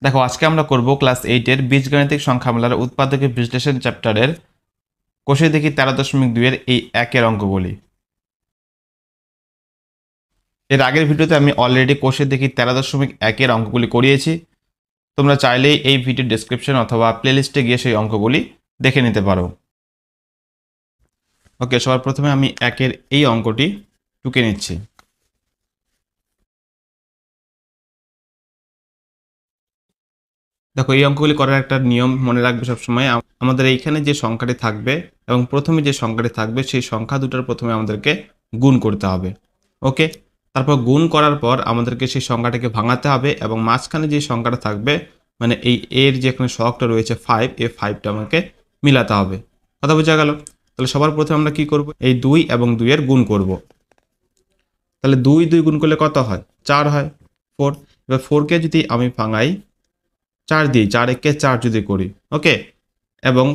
দেখো আজকে আমরা করব ক্লাস 8 এর বীজগাণিতিক সংখ্যামালার উৎপাদকের বিশ্লেষণ চ্যাপ্টারের কোষে দেখি 13.2 এর এই একের অঙ্কগুলি। এর আগের ভিডিওতে আমি অলরেডি কোষে দেখি 13.1 এর অঙ্কগুলি করিয়েছি। তোমরা চাইলেই এই ভিডিও ডেসক্রিপশন অথবা প্লেলিস্টে গিয়ে সেই অঙ্কগুলি দেখে নিতে পারো। ওকে, সবার প্রথমে আমি একের এই অঙ্কটি টুকে নিচ্ছি। দেখো এই অঙ্কগুলি করার একটা নিয়ম মনে রাখবে সবসময়, আমাদের এইখানে যে সংখ্যাটি থাকবে এবং প্রথমে যে সংখ্যাটি থাকবে সেই সংখ্যা দুটোর প্রথমে আমাদেরকে গুণ করতে হবে। ওকে, তারপর গুণ করার পর আমাদেরকে সেই সংখ্যাটাকে ভাঙাতে হবে এবং মাঝখানে যে সংখ্যাটা থাকবে মানে এই এর যেখানে সহগটা রয়েছে 5, এই 5টা আমাকে মিলাতে হবে। কথা বোঝা গেল? তাহলে সবার প্রথমে আমরা কি করব, এই 2 এবং 2 এর গুণ করব। তাহলে 2 2 গুণ করলে কত হয়? 4 হয়। 4। এবার 4কে যদি আমি ভাঙাই 4 দিই, 4 একে 4 যদি করি, ওকে, এবং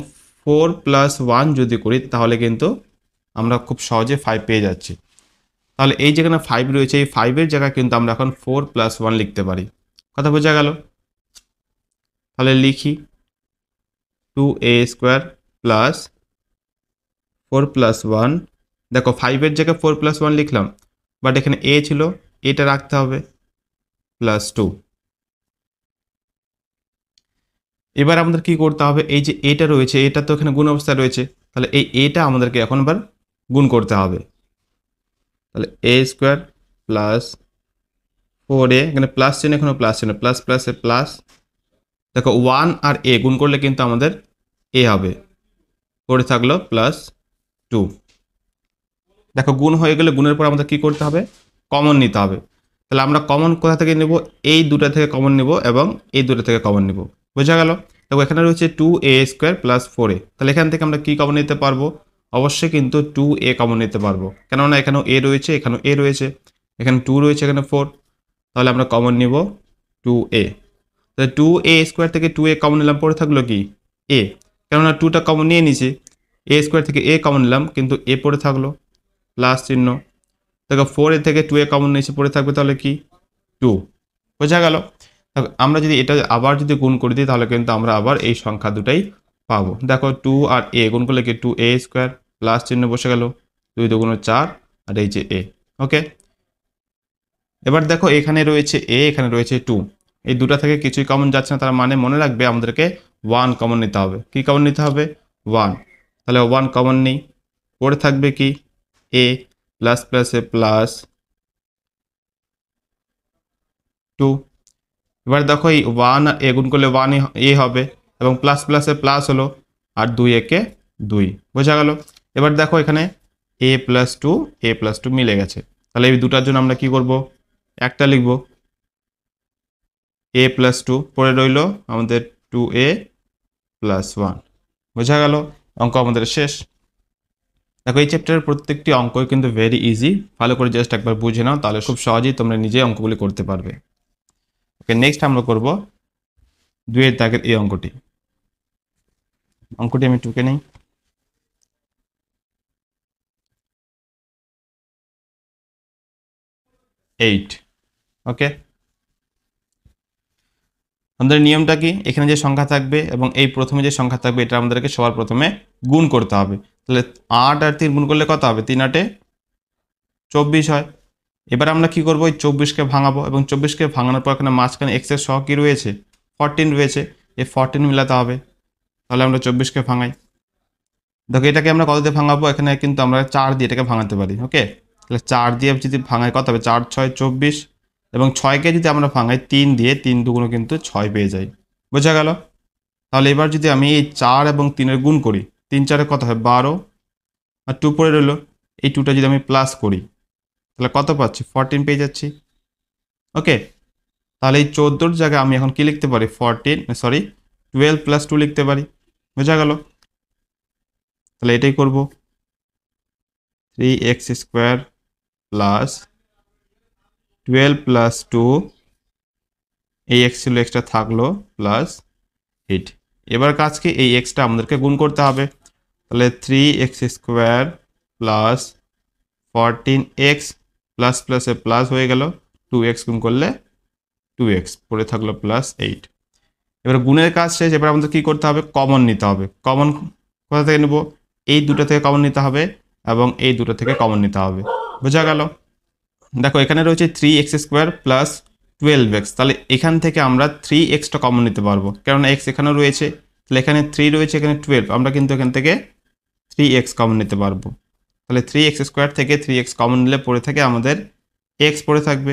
4 + 1 যদি করি তাহলে কিন্তু আমরা খুব সহজে 5 পেয়ে যাচ্ছি। তাহলে এই যেখানে 5 রয়েছে এই 5 এর জায়গায় কিন্তু আমরা এখন 4 + 1 লিখতে পারি। কথা বোঝা গেল? তাহলে লিখি 2a² + 4 + 1। দেখো 5 এর জায়গায় 4 + 1 লিখলাম, বাট এখানে a ছিল, এটা রাখতে হবে +2। এবার আমাদের কি করতে হবে, এই যে এটা রয়েছে এটা তো এখানে গুণ অবস্থায় রয়েছে, তাহলে এই এটা আমাদেরকে এখন আবার গুণ করতে হবে। তাহলে a² + 4a, এখানে প্লাস চিহ্ন, এখানে প্লাস চিহ্ন, প্লাস প্লাসে প্লাস। দেখো 1 আর a গুণ করলে কিন্তু আমাদের a হবে, পড়ে থাকলো +2। দেখো গুণ হয়ে গেলে গুণের পর আমাদের কি করতে হবে, কমন নিতে হবে। তাহলে আমরা কমন কোথা থেকে নেব, এই দুটা থেকে কমন নেব এবং এই দুটা থেকে কমন নেব। বোঝা গেল? দেখো এখানে রয়েছে 2a² + 4a, তাহলে এখান থেকে আমরা কি কমন নিতে পারবো? অবশ্যই কিন্তু 2a কমন নিতে পারবো, কেননা এখানেও a রয়েছে, এখানেও a রয়েছে, এখানে 2 রয়েছে, এখানে 4। তাহলে আমরা কমন নিব 2a। তাহলে 2a² থেকে 2a কমন নিলাম, পড়ে থাকলো কি a, কেননা 2টা কমন নিয়ে নিছি, a² থেকে a কমন নিলাম কিন্তু a পড়ে থাকলো প্লাস চিহ্ন। দেখো 4a থেকে 2a কমন নিয়েছে, পড়ে থাকবে তাহলে কি 2। বোঝা গেল? আমরা যদি এটা আবার যদি গুণ করে দিই তাহলে কিন্তু আমরা আবার এই সংখ্যা দুটাই পাবো। দেখো 2 আর a গুণ করলে কি 2a² প্লাস চিহ্ন বসে গেল, 2 × 2 = 4 আর এই যে a। ওকে, এবার দেখো এখানে রয়েছে a, এখানে রয়েছে 2, এই দুটা থেকে কিছুই কমন যাচ্ছে না, তার মানে মনে রাখবে আমাদেরকে 1 কমন নিতে হবে। কি কমন নিতে হবে? 1। তাহলে 1 কমন নেই, পড়ে থাকবে কি a প্লাস প্লাসে প্লাস 2। এবার দেখো এই 1 আর a গুণ করলে 1 a হবে এবং প্লাস প্লাসে প্লাস হলো, আর 2 একে 2। বোঝা গেল? এবার দেখো এখানে a + 2 a + 2 মিলে গেছে। তাহলে এই দুটার জন্য আমরা কি করব, একটা লিখব a + 2, পড়ে রইল আমাদের 2a + 1। বোঝা গেল? অঙ্ক আমাদের শেষ। দেখো এই চ্যাপ্টারের প্রত্যেকটি অঙ্কই কিন্তু ভেরি ইজি, ভালো করে জাস্ট একবার বুঝে নাও, তাহলে খুব সহজেই তোমরা নিজে অঙ্কগুলি করতে পারবে। ওকে, নেক্সট আমরা করব 2 এর দাগের এই অঙ্কটি। অঙ্কটি আমি টুকে নেই। এইট। ওকে, আমাদের নিয়মটা কি, এখানে যে সংখ্যা থাকবে এবং এই প্রথমে যে সংখ্যা থাকবে এটা আমাদেরকে সবার প্রথমে গুণ করতে হবে। তাহলে 8 আর 3 গুণ করলে কত হবে? 3 × 8 = 24 হয়। এবার আমরা কি করব, এই 24কে ভাঙাবো এবং 24কে ভাঙানোর পর এখানে মাঝখানে x এর সহগ কি রয়েছে? 14 রয়েছে, এই 14 মিলাতে হবে। তাহলে আমরা 24কে ভাঙাই। দেখো এটাকে আমরা কত দিয়ে ভাঙাবো, এখানে কিন্তু আমরা 4 দিয়ে এটাকে ভাঙাতে পারি। ওকে, তাহলে 4 দিয়ে যদি ভাঙাই কত হবে? 4 × 6 = 24, এবং 6কে যদি আমরা ভাঙাই 3 দিয়ে, 3 × 2 কিন্তু 6 পেয়ে যাই। বোঝা গেল? তাহলে এবার যদি আমি এই 4 এবং 3 এর গুণ করি, 3 × 4 কত হয়? 12, আর 2 পড়ে রইল, এই 2টা যদি আমি প্লাস করি তাহলে কত পাচ্ছি? 14 পেয়ে যাচ্ছি। ওকে, তাহলে এই 14-র জায়গায় আমি এখন কি লিখতে পারি? 12 + 2 লিখতে পারি। বোঝা গেল? তাহলে এটাই করব, 3x² + 12 + 2, এই x ছিল, এক্সট্রা থাকলো, +8। এবার কাজ কি, এই এক্সটা আমাদেরকে গুণ করতে হবে। তাহলে 3x² + 14x প্লাস প্লাসে প্লাস হয়ে গেল, 2x গুণ করলে 2x, পড়ে থাকলো +8। এবার গুণের কাজ শেষ, এবার আমাদের কি করতে হবে, কমন নিতে হবে। কমন কোথা থেকে নেব, এই দুটো থেকে কমন নিতে হবে এবং এই দুটো থেকে কমন নিতে হবে। বোঝা গেল? দেখো এখানে রয়েছে 3x² প্লাস 12x, তাহলে এখান থেকে আমরা 3xটা কমন নিতে পারবো, কেননা x এখানেও রয়েছে, তাহলে এখানে 3 রয়েছে, এখানে 12, আমরা কিন্তু এখান থেকে 3x কমন নিতে পারবো। তাহলে 3x² থেকে 3x কমন নিলে পড়ে থাকে আমাদের x পড়ে থাকবে,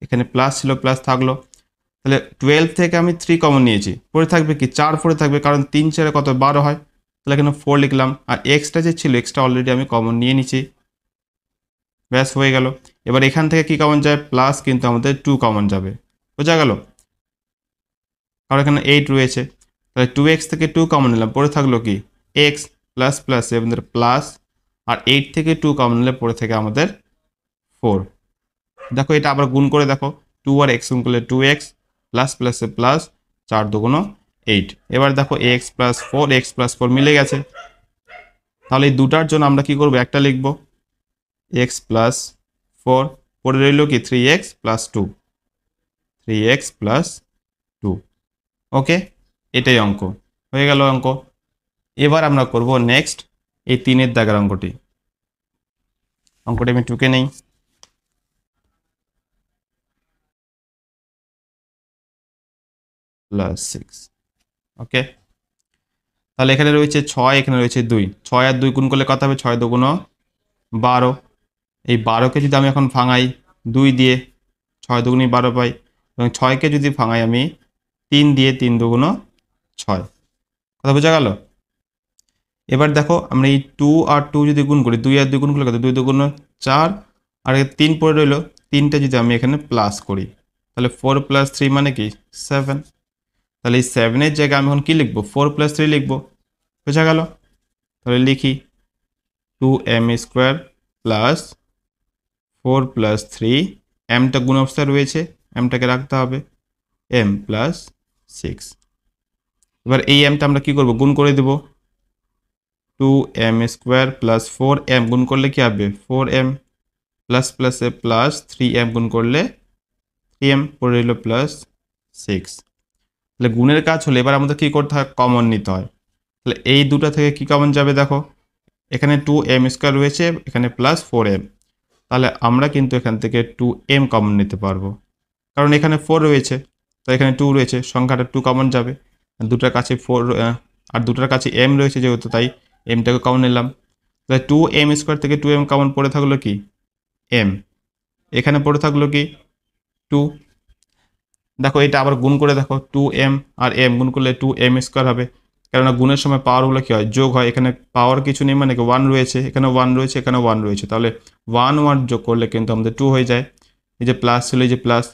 এখানে প্লাস ছিল প্লাস থাকলো। তাহলে 12 থেকে আমি 3 কমন নিয়েছি, পড়ে থাকবে কি 4 পড়ে থাকবে, কারণ 3 4 কত 12 হয়, তাহলে এখানে 4 লিখলাম। আর এক্সটা যে ছিল এক্সটা অলরেডি আমি কমন নিয়ে নিচ্ছি, ব্যাস হয়ে গেল। এবার এখান থেকে কি কমন যায়, প্লাস কিন্তু আমাদের 2 কমন যাবে। বোঝা গেল? কারণ এখানে 8 রয়েছে, তাহলে 2x থেকে 2 কমন নিলাম, পড়ে থাকলো কি x প্লাস প্লাস আমাদের প্লাস, আর 8 থেকে 2 কমন নিলে পড়ে থাকে আমাদের 4। দেখো এটা আবার গুণ করে দেখো, 2 আর x গুণ করলে 2x প্লাস প্লাসে প্লাস, 4 দুগুণ 8। এবার দেখো x প্লাস 4 x প্লাস 4 মিলে গেছে, তাহলে এই দুটার জন্য আমরা কি করব, একটা লিখব x প্লাস 4, পরে রইল কি 3x প্লাস 2, 3x প্লাস 2। ওকে, এটাই অঙ্ক হয়ে গেল অঙ্ক। এবার আমরা করব নেক্সট এই 3-এর দাগের অঙ্কটি। আমি টুকে নেই। প্লাস 6। ওকে, তাহলে এখানে রয়েছে 6, এখানে রয়েছে 2, 6 আর 2 গুণ করলে কত হবে, 6 দুগুণ 12। এই 12কে যদি আমি এখন ভাঙাই 2 দিয়ে, 6 দুগুণই 12 পাই, এবং 6কে যদি ভাঙাই আমি 3 দিয়ে, 3 দুগুণ 6। কথা বোঝা গেল? এবার দেখো আমরা এই 2 আর 2 যদি গুণ করি, 2 আর 2 গুণ করলে কত, 2 দুগুণ 4, আর 3 পড়ে রইল, 3টা যদি আমি এখানে প্লাস করি, তাহলে 4 প্লাস 3 মানে কি 7। তাহলে এই 7-এর জায়গায় আমি এখন কি লিখবো, 4 প্লাস 3 লিখবো। বোঝা গেল? তাহলে লিখি 2m² প্লাস 4 প্লাস 3, এমটা গুণ অবস্থায় রয়েছে, এমটাকে রাখতে হবে, m প্লাস 6। এবার এই এমটা আমরা কি করব, গুণ করে দেব, 2m² প্লাস 4m গুণ করলে কি হবে 4m, প্লাস প্লাসে প্লাস 3m গুণ করলে 3m, পড়ে রইল প্লাস 6। তাহলে গুণের কাজ হলে এবার আমাদের কি করতে হয়, কমন নিতে হয়। তাহলে এই দুটো থেকে কি কমন যাবে, দেখো এখানে 2m² রয়েছে, এখানে প্লাস 4m, তাহলে আমরা কিন্তু এখান থেকে 2m কমন নিতে পারবো, কারণ এখানে 4 রয়েছে, তো এখানে 2 রয়েছে, সংখ্যাটা 2 কমন যাবে। দুটার কাছে 4 আর দুটার কাছে m রয়েছে যেহেতু, তাই mটাকে কমন নিলাম। তাহলে 2m² থেকে 2m কমন পড়ে থাকলো কি m, এখানে পড়ে থাকলো কি 2। দেখো এটা আবার গুণ করে দেখো, 2m আর m গুণ করলে 2m² হবে, কেননা গুণের সময় পাওয়ারগুলো কী হয়, যোগ হয়। এখানে পাওয়ার কিছু নেই, মানে কি 1 রয়েছে, এখানে 1 রয়েছে, এখানে 1 রয়েছে, তাহলে 1 1 যোগ করলে কিন্তু আমাদের 2 হয়ে যায়। এই যে প্লাস ছিল, এই যে প্লাস,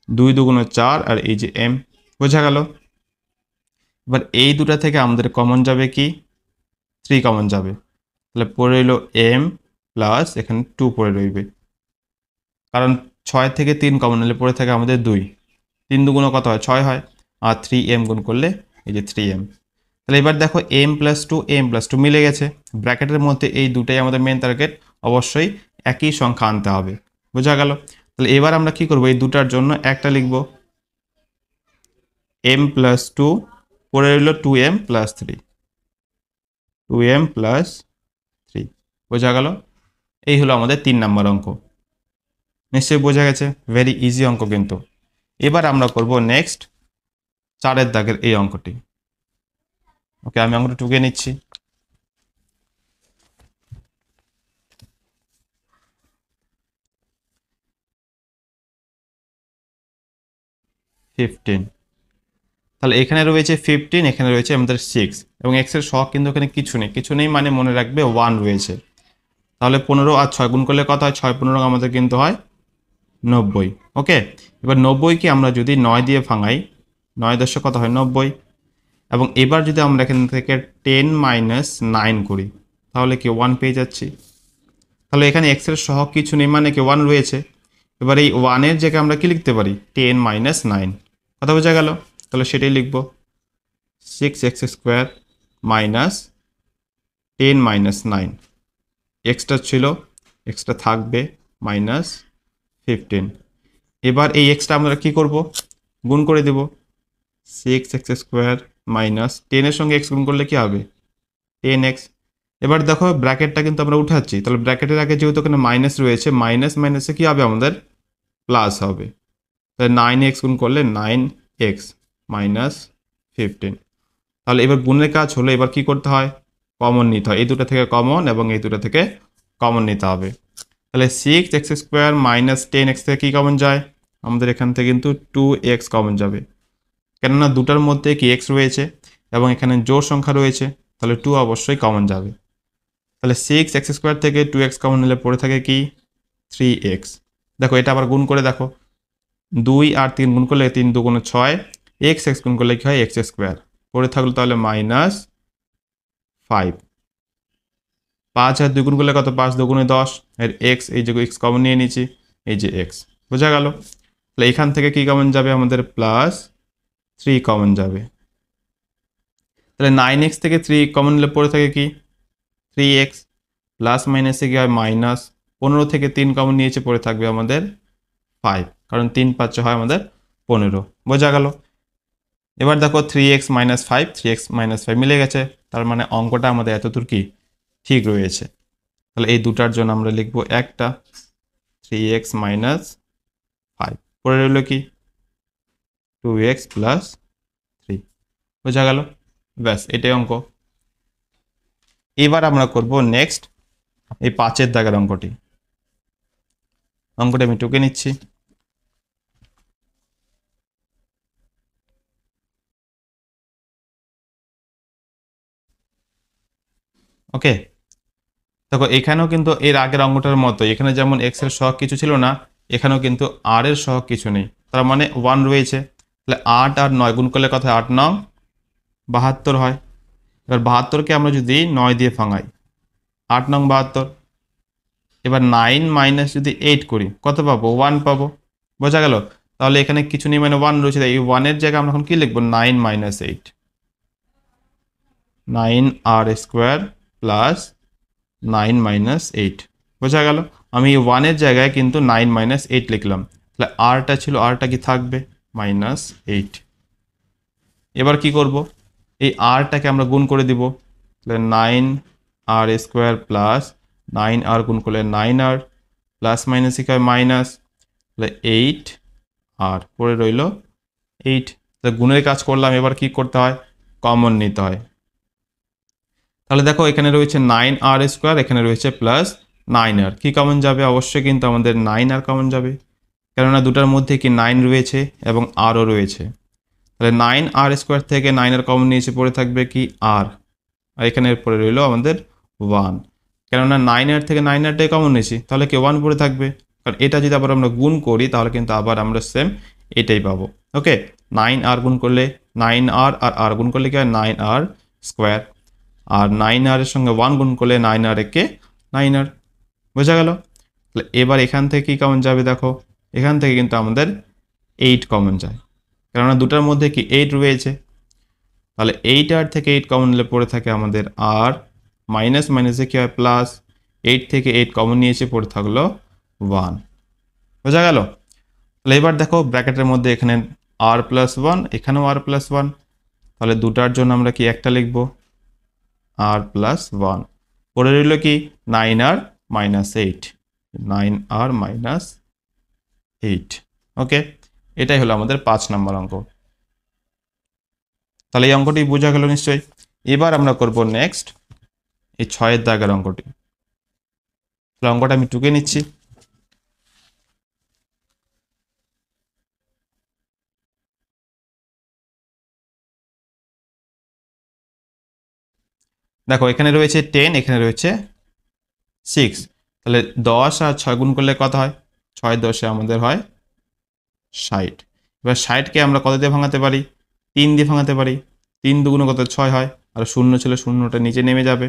2 দুগুণ 4, আর এই যে m। বোঝা গেল? এবার এই দুটা থেকে আমাদের কমন যাবে কি 3 কমন যাবে, তাহলে পড়ে রইল m প্লাস এখানে 2 পড়ে রইবে, কারণ 6 থেকে 3 কমন নিলে পড়ে থাকে আমাদের 2, 3 দুগুণ কত হয় 6 হয়, আর 3m গুণ করলে এই যে 3m। তাহলে এবার দেখো m প্লাস 2 m প্লাস 2 মিলে গেছে, ব্র্যাকেটের মধ্যে এই দুটাই আমাদের মেন টার্গেট, অবশ্যই একই সংখ্যা আনতে হবে। বোঝা গেল? তাহলে এবার আমরা কি করব, এই দুটার জন্য একটা লিখব, m প্লাস 2, পড়ে রইল 2m প্লাস 3, 2m প্লাস 3। বোঝা গেল? এই হলো আমাদের 3 নম্বর অঙ্ক। নিশ্চয়ই বোঝা গেছে, ভেরি ইজি অঙ্ক কিন্তু। এবার আমরা করব নেক্সট 4-এর দাগের এই অঙ্কটি। ওকে, আমি অঙ্কটা টুকে নিচ্ছি। তাহলে এখানে রয়েছে 15, এখানে রয়েছে আমাদের 6, এবং x এর সহগ কিন্তু এখানে কিছু নেই, কিছু নেই মানে মনে রাখবে 1 রয়েছে। তাহলে 15 আর 6 গুণ করলে কত হয়, 6 15 আমাদের কিন্তু হয় 90। ওকে, এবার 90কে আমরা যদি 9 দিয়ে ভাঙাই, 9 10 কত হয় 90, এবং এবার যদি আমরা এখান থেকে 10 - 9 করি, তাহলে কি 1 পেয়ে যাচ্ছি। তাহলে এখানে x এর সহগ কিছু নেই মানে কি 1 রয়েছে, এবার এই 1 এর জায়গায় আমরা কি লিখতে পারি, 10 - 9। কথা বোঝা গেল? তাহলে সেটাই লিখব, 6x² মাইনাস 10 - 9, এক্সটা ছিল, এক্সটা থাকবে, মাইনাস 15। এবার এই এক্সটা আমরা কি করব, গুণ করে দেব, 6x² মাইনাস 10 এর সঙ্গে x গুণ করলে কি হবে 10x। এবার দেখো ব্র্যাকেটটা কিন্তু আমরা উঠাচ্ছি, তাহলে ব্র্যাকেটের আগে যেহেতু এখানে মাইনাস রয়েছে, মাইনাস মাইনাসে কি হবে আমাদের প্লাস হবে। তাহলে 9x গুণ করলে 9x মাইনাস 15। তাহলে এবার গুণের কাজ হলো, এবার কি করতে হয় কমন নিতে হয়, এই দুটো থেকে কমন এবং এই দুটো থেকে কমন নিতে হবে। তাহলে 6x² মাইনাস 10x থেকে কী কমন যায়, আমাদের এখান থেকে কিন্তু 2x কমন যাবে, কেননা দুটার মধ্যে কি x রয়েছে এবং এখানে জোড় সংখ্যা রয়েছে, তাহলে 2 অবশ্যই কমন যাবে। তাহলে 6x² থেকে 2x কমন নিলে পড়ে থাকে কি 3x। দেখো এটা আবার গুণ করে দেখো, 2 আর 3 গুণ করলে 3 দুগুণে 6, x গুণ করলে কি হয় x², পড়ে থাকলো তাহলে মাইনাস 5। 5 আর 2 গুণ করলে কত, 5 দুগুণে 10, এর x, এই যে x কমন নিয়ে নিচ্ছি, এই যে x, বোঝা গেল। তাহলে এখান থেকে কি কমন যাবে আমাদের প্লাস 3 কমন যাবে। তাহলে 9x থেকে 3 কমন নিলে পড়ে থাকে কি 3x, প্লাস মাইনাসে কি হয় মাইনাস, 15 থেকে 3 কমন নিয়েছে পড়ে থাকবে আমাদের 5, কারণ 3 5 হয় আমাদের 15, বোঝা গেল। এবার দেখো 3x মাইনাস 5, 3x মাইনাস 5 মিলে গেছে, তার মানে অঙ্কটা আমাদের এতদূর কি ঠিক রয়েছে। তাহলে এই দুটার জন্য আমরা লিখব একটা 3x মাইনাস 5, পরে রইল কি 2x প্লাস 3, বোঝা গেল। ব্যাস এটাই অঙ্ক। এবার আমরা করব নেক্সট এই 5-এর দাগের অঙ্কটি আমি টুকে নিচ্ছি। ওকে, দেখো এখানেও কিন্তু এর আগের অঙ্কটার মতো, এখানে যেমন এক্স এর সহগ কিছু ছিল না, এখানেও কিন্তু আর এর সহগ কিছু নেই, তার মানে 1 রয়েছে। তাহলে 8 আর 9 গুণ করলে কথা 8 9 72 হয়। এবার 72কে আমরা যদি 9 দিয়ে ভাঙাই 8 9 72, এবার 9 মাইনাস যদি 8 করি কত পাবো 1 পাবো, বোঝা গেল। তাহলে এখানে কিছু নেই মানে 1 রয়েছে, তাই এই 1 এর জায়গায় আমরা এখন কি লিখবো 9 মাইনাস 8, 9r² প্লাস 9 মাইনাস 8, বোঝা গেল। আমি 1 এর জায়গায় কিন্তু 9 মাইনাস 8 লিখলাম, তাহলে আরটা ছিল, আরটা কি থাকবে মাইনাস 8। এবার কি করব, এই আরটাকে আমরা গুণ করে দিব, তাহলে 9r² প্লাস 9r গুণ করলে 9r প্লাস মাইনাস কি হয় মাইনাস, তাহলে 8r পরে রইল 8। তাহলে গুণের কাজ করলাম, এবার কি করতে হয় কমন নিতে হয়। তাহলে দেখো এখানে রয়েছে 9r², এখানে রয়েছে প্লাস 9r, কি কমন যাবে অবশ্যই কিন্তু আমাদের 9r কমন যাবে, কেননা দুটার মধ্যে কি 9 রয়েছে এবং আরও রয়েছে। তাহলে 9r² থেকে 9r কমন নিয়েছে পড়ে থাকবে কি আর এখানে পড়ে রইল আমাদের 1, কেননা 9r থেকে 9rটাই কমন নিয়েছি, তাহলে কি 1 পড়ে থাকবে, কারণ এটা যদি আবার আমরা গুণ করি তাহলে কিন্তু আবার আমরা সেম এটাই পাবো। ওকে, 9r গুণ করলে 9r আর r গুণ করলে কি হয় 9r², আর 9r এর সঙ্গে 1 গুণ করলে 9r একে 9r, বোঝা গেল। তাহলে এবার এখান থেকে কি কমন যাবে দেখো, এখান থেকে কিন্তু আমাদের 8 কমন যায়, কেননা দুটার মধ্যে কি 8 রয়েছে। তাহলে 8r থেকে 8 কমন নিলে পড়ে থাকে আমাদের আর, মাইনাস মাইনাসে কি হয় প্লাস, 8 থেকে 8 কমন নিয়েছে পড়ে থাকলো 1, বোঝা গেল। তাহলে এবার দেখো ব্র্যাকেটের মধ্যে এখানে r প্লাস 1, এখানেও r প্লাস 1, তাহলে দুটার জন্য আমরা কি একটা লিখবো r প্লাস 1, পরে রইল কি 9r মাইনাস 8, 9r মাইনাস 8। ওকে, এটাই হলো আমাদের 5 নম্বর অঙ্ক। তাহলে এই অঙ্কটি বোঝা গেল নিশ্চয়ই। এবার আমরা করব নেক্সট এই 6-এর দাগের অঙ্কটি। তাহলে অঙ্কটা আমি টুকে নিচ্ছি। দেখো এখানে রয়েছে 10, এখানে রয়েছে 6, তাহলে 10 আর 6 গুণ করলে কত হয়, 6 10 আমাদের হয় 60। এবার 60কে আমরা কত দিয়ে ভাঙাতে পারি, 3 দিয়ে ভাঙাতে পারি, 3 দুগুণে কত 6 হয়, আর শূন্য ছিল শূন্যটা নিচে নেমে যাবে।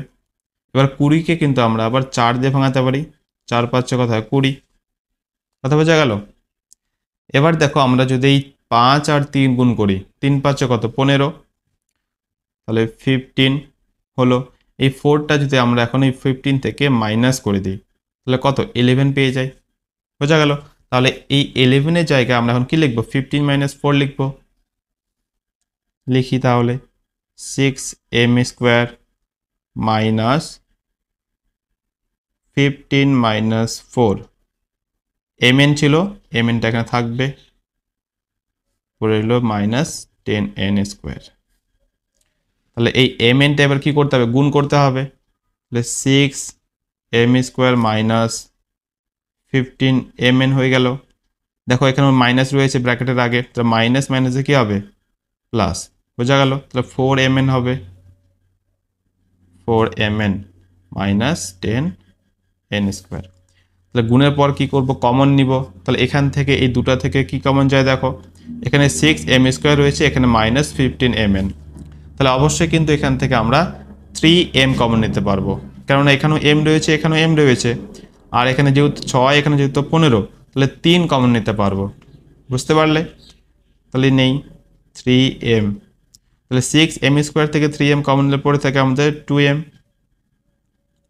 এবার 20কে কিন্তু আমরা আবার 4 দিয়ে ভাঙাতে পারি, 4 5 কত হয় 20, কথা বোঝা গেল। এবার দেখো আমরা যদি এই 5 আর 3 গুণ করি, 3 5 কত 15, তাহলে 15 হলো। এই 4টা যদি আমরা এখন এই 15 থেকে মাইনাস করে দিই তাহলে কত 11 পেয়ে যাই, বোঝা গেল। তাহলে এই 11-এর জায়গায় আমরা এখন কি লিখবো 15 - 4 লিখবো, লিখি তাহলে 6m square minus 15 minus 4 mn ছিল mnটা এখানে থাকবে পড়ে রইল মাইনাস 10n স্কোয়ার তাহলে এই mnটা এবার কি করতে হবে গুণ করতে হবে তাহলে 6m স্কোয়ার মাইনাস 15 mn হয়ে গেল দেখো এখানে মাইনাস রয়েছে ব্র্যাকেটের আগে তাহলে মাইনাস মাইনাসে কি হবে প্লাস বোঝা গেল তাহলে 4mn হবে 4mn মাইনাস 10n স্কোয়ার তাহলে গুণের পর কি করব কমন নিব তাহলে এখান থেকে এই দুটো থেকে কি কমন যায় দেখো এখানে 6m স্কোয়ার রয়েছে এখানে মাইনাস 15mn তাহলে অবশ্যই কিন্তু এখান থেকে আমরা 3m কমন নিতে পারবো কারণ এখানেও m রয়েছে এখানেও m রয়েছে আর এখানে যেহেতু 6 এখানে যেহেতু 15 তাহলে 3 কমন নিতে পারবো বুঝতে পারলে তাহলে নেই 3m তাহলে 6m স্কোয়ার থেকে 3m কমন নিলে পড়ে থাকে আমাদের 2m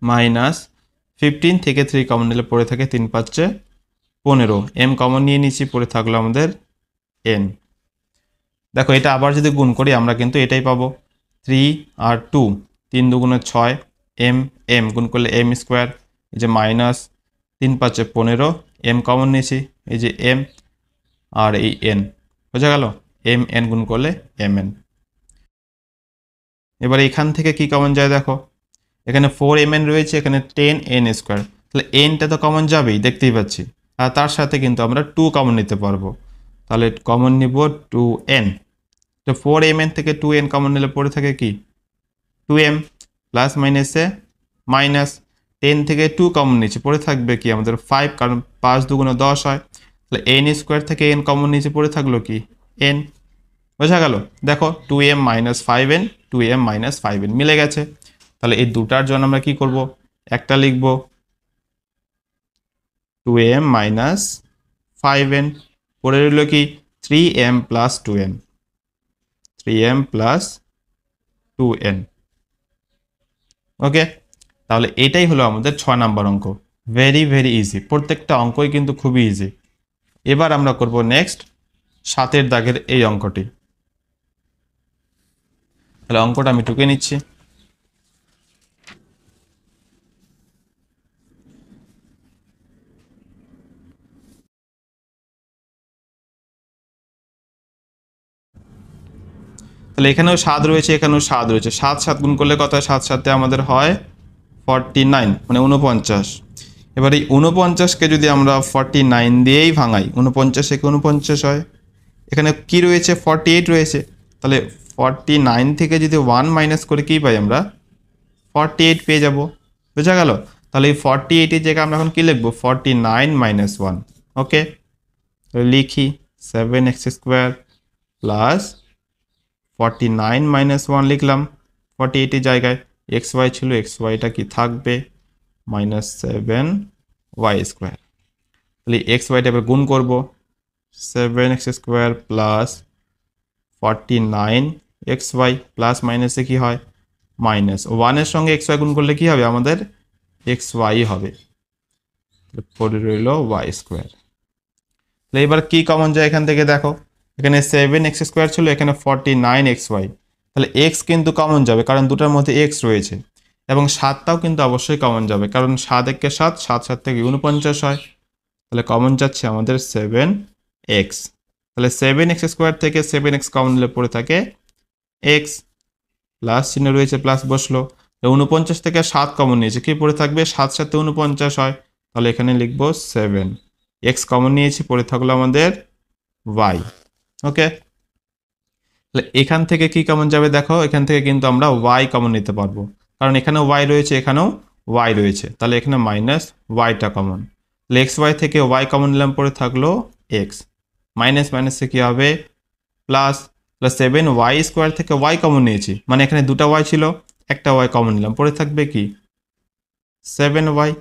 মাইনাস 15 থেকে 3 কমন নিলে পড়ে থাকে 3 5 15 m কমন নিয়ে নিচ্ছি পড়ে থাকলো আমাদের n দেখো এটা আবার যদি গুণ করি আমরা কিন্তু এটাই পাবো 3 আর 2 3 দুগুণে 6 m গুণ করলে m স্কোয়ার এই যে মাইনাস 3 5 15 m কমন নিয়েছি এই যে m আর এই n বোঝা গেল mn গুণ করলে mn এবার এখান থেকে কি কমন যায় দেখো এখানে 4mn রয়েছে এখানে 10n স্কোয়ার তাহলে nটা তো কমন যাবেই দেখতেই পাচ্ছি আর তার সাথে কিন্তু আমরা 2 কমন নিতে পারবো তাহলে কমন নিব 2n তো 4mn থেকে 2n কমন নিলে পড়ে থাকে কি 2m প্লাস মাইনাসে মাইনাস 10 থেকে 2 কমন নিচে পড়ে থাকবে কি আমাদের 5 কারণ 5 দুগুণে 10 হয় তাহলে n স্কোয়ার থেকে n কমন নিচে পড়ে থাকলো কি n বোঝা গেল দেখো 2m minus 5n 2m minus 5n মিলে গেছে তাহলে এই দুটার জন্য আমরা কি করব একটা লিখব 2m মাইনাস 5n পড়ে রইল কি 3m plus 2n 3m plus 2n ওকে তাহলে এটাই হলো আমাদের 6 নাম্বার অঙ্ক ভেরি ভেরি ইজি প্রত্যেকটা অঙ্কই কিন্তু খুবই ইজি এবার আমরা করব নেক্সট 7 এর দাগের এই অঙ্কটি তাহলে অঙ্কটা আমি টুকে নিচ্ছি তাহলে এখানেও 7 রয়েছে এখানেও 7 রয়েছে 7 7 গুণ করলে কত হয় 7 7 আমাদের হয় 49 মানে 49 এবার এই 49 কে যদি আমরা 49 দিয়েই ভাঙাই 49 একে 49 হয় এখানে কি রয়েছে 48 রয়েছে তাহলে 49 থেকে যদি 1 মাইনাস করে কি পাই আমরা 48 পেয়ে যাব বুঝা গেল তাহলে এই 48 এর জায়গায় আমরা এখন কি লিখব 49 মাইনাস 1 ওকে লিখি 7x স্কয়ার প্লাস 49 মাইনাস 1 লিখলাম 48 এর জায়গায় xy ছিল xyটা কি থাকবে মাইনাস 7y স্কয়ার তাহলে xyটা এবার গুণ করব 7x square plus 49xy plus মাইনাসে কি হয় মাইনাস 1 এর সঙ্গে xy গুণ করলে কি হবে আমাদের xy হবে পড়ে রইল y স্কয়ার তাহলে এবার কি কমন যায় এখান থেকে দেখো এখানে 7x স্কয়ার ছিল এখানে 49xy তাহলে x কিন্তু কমন যাবে কারণ দুটার মধ্যে x রয়েছে এবং 7টাও কিন্তু অবশ্যই কমন যাবে কারণ 7 একে 7 7 7 থেকে 49 হয় তাহলে কমন যাচ্ছে আমাদের 7x তাহলে 7x স্কয়ার থেকে 7x কমন নিলে পড়ে থাকে x প্লাস চিহ্ন রয়েছে প্লাস বসলো 49 থেকে 7 কমন নিয়েছে কি পড়ে থাকবে 7 7 49 হয় তাহলে এখানে লিখব 7 x কমন নিয়েছি পড়ে থাকলো আমাদের y ওকে তাহলে এখান থেকে কি কমন যাবে দেখো এখান থেকে কিন্তু আমরা y কমন নিতে পারবো কারণ এখানেও y রয়েছে এখানেও y রয়েছে তাহলে এখানে মাইনাস yটা কমন তাহলে xy থেকে y কমন নিলাম পড়ে থাকলো x মাইনাস মাইনাসে কি হবে প্লাস প্লাস 7y স্কয়ার থেকে y কমন নিয়েছি মানে এখানে দুটো y ছিল একটা y কমন নিলাম পড়ে থাকবে কি 7y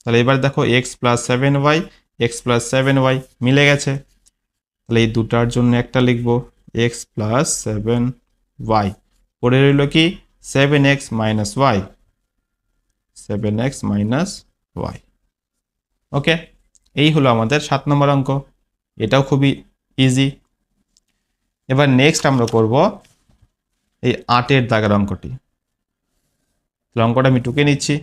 তাহলে এবার দেখো x plus 7y x plus 7y মিলে গেছে তাহলে এই দুটার জন্য একটা লিখব x প্লাস 7y পড়ে রইল কি 7x minus y 7x minus y ওকে এই হলো আমাদের 7 নম্বর অঙ্ক এটাও খুবই ইজি এবার নেক্সট আমরা করব এই 8-এর দাগের অঙ্কটি। তাহলে অঙ্কটা আমি টুকে নিচ্ছি।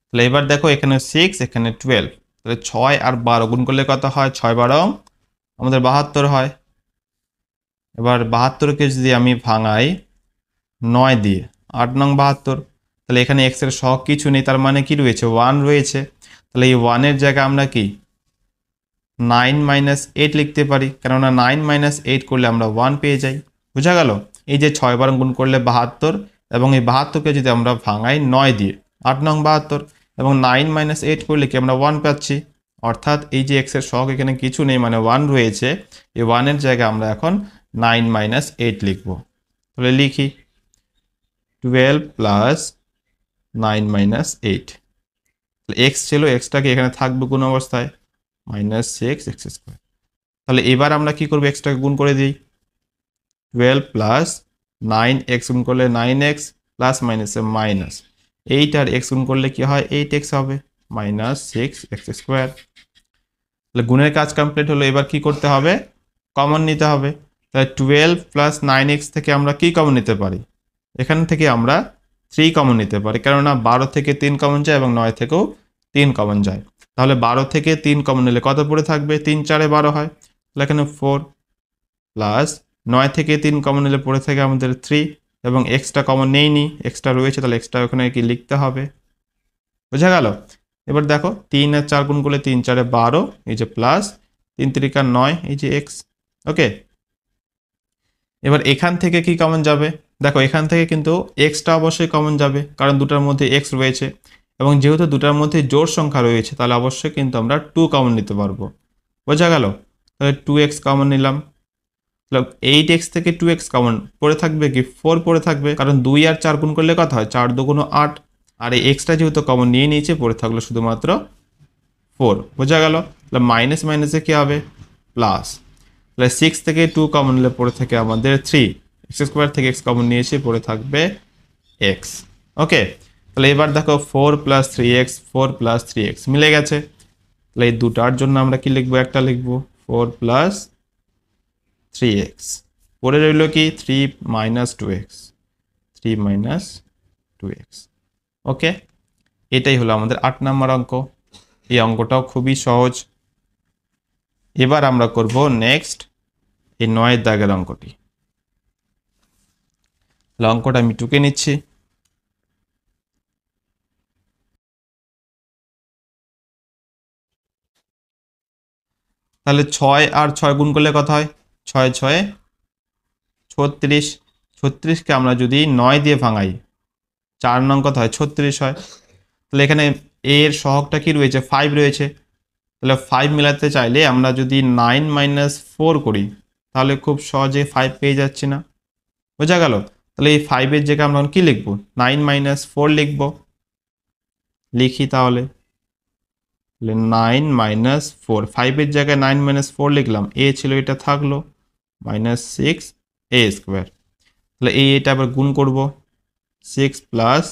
তাহলে এবার দেখো এখানে 6 এখানে 12, তাহলে 6 আর 12 গুণ করলে কত হয়? 6-12 আমাদের 72 হয়। এবার 72কে যদি আমি ভাঙাই 9 দিয়ে, 8 নং 72, তাহলে এখানে x এর সহগ কিছু নেই, তার মানে কি রয়েছে? 1 রয়েছে। তাহলে এই 1 এর জায়গায় আমরা কি 9 - 8 লিখতে পারি, কেননা 9 - 8 করলে আমরা 1 পেয়ে যাই। বোঝা গেল? এই যে 6 বার গুণ করলে 72, এবং এই 72কে যদি আমরা ভাঙাই 9 দিয়ে, 8 নং 72, এবং 9 - 8 করলে কি আমরা 1 পাচ্ছি। অর্থাৎ এই যে x এর সহগ এখানে কিছু নেই, মানে 1 রয়েছে। এই 1 এর জায়গায় আমরা এখন 9 - 8 লিখব। তাহলে লিখি 12 প্লাস 9 - 8। x ছিল, এক্সটাকে এখানে থাকবে গুণ অবস্থায়, -6x²। তাহলে এবার আমরা কি করব? এক্সটাকে গুণ করে দিই। 12 প্লাস 9x গুণ করলে 9x, প্লাস মাইনাসে মাইনাস 8 আর x গুণ করলে কি হয়? 8x হবে, -6x²। তাহলে গুণের কাজ কমপ্লিট হলো। এবার কি করতে হবে? কমন নিতে হবে। তাহলে 12 প্লাস 9x থেকে আমরা কি কমন নিতে পারি? এখান থেকে আমরা 3 কমন নিতে পারি, কেননা 12 থেকে 3 কমন যায় এবং 9 থেকেও 3 কমন যায়। তাহলে 12 থেকে 3 কমন নিলে কত পড়ে থাকবে? 3 × 4 = 12 হয়। তাহলে এখানে 4 প্লাস 9 থেকে 3 কমন নিলে পড়ে থাকে আমাদের 3, এবং এক্সটা কমন নেইনি, এক্সটা রয়েছে, তাহলে এক্সটা ওখানে কি লিখতে হবে। বোঝা গেল? এবার দেখো 3 আর 4 গুণ করলে 3 × 4 = 12, এই যে প্লাস 3 × 3 = 9, এই যে এক্স। ওকে, এবার এখান থেকে কি কমন যাবে? দেখো এখান থেকে কিন্তু এক্সটা অবশ্যই কমন যাবে, কারণ দুটার মধ্যে এক্স রয়েছে, এবং যেহেতু দুটার মধ্যে জোড় সংখ্যা রয়েছে, তাহলে অবশ্যই কিন্তু আমরা 2 কমন নিতে পারবো। বোঝা গেল? তাহলে 2x কমন নিলাম। 8x থেকে 2x কমন পড়ে থাকবে কি? 4 পড়ে থাকবে, কারণ 2 আর 4 গুণ করলে কত হয়? 4 × 2 = 8, আর এই এক্সটা যেহেতু কমন নিয়ে নিয়েছে, পড়ে থাকলো শুধুমাত্র 4। বোঝা গেল? তাহলে মাইনাস মাইনাসে কি হবে? প্লাস। তাহলে 6 থেকে 2 কমন নিলে পড়ে থাকে আমাদের 3, x² থেকে x কমন নিয়েছে, পড়ে থাকবে x। ওকে, তাহলে এবার দেখো 4 + 3x, 4 + 3x মিলে গেছে। তাহলে এই দুটার জন্য আমরা কি লিখবো? একটা লিখবো 4 + 3x, পরে রইল কি 3 - 2x, 3 - 2x। ওকে, এটাই হলো আমাদের 8 নম্বর অঙ্ক। এই অঙ্কটাও খুবই সহজ। এবার আমরা করব নেক্সট এই 9 দাগের অঙ্কটি। তাহলে অঙ্কটা আমি টুকে নিচ্ছি। তাহলে 6 আর 6 গুণ করলে কত হয়? 6 × 6 = 36। 36কে আমরা যদি 9 দিয়ে ভাঙাই, 4 নং কত হয়? 36 হয়। তাহলে এখানে এর সহগটা কি রয়েছে? 5 রয়েছে। তাহলে 5 মেলাতে চাইলে আমরা যদি 9 - 4 করি, তাহলে খুব সহজে 5 পেয়ে যাচ্ছি না। বোঝা গেল? তাহলে এই 5 এর জায়গায় আমরা কি লিখব? 9 - 4 লিখব। লিখি তাহলে। 9 - 4, 5 এর জায়গায় 9 - 4 লিখলাম, a ছিল, এটা থাকলো, -6a²। তাহলে এটা আবার গুণ করব, 6 +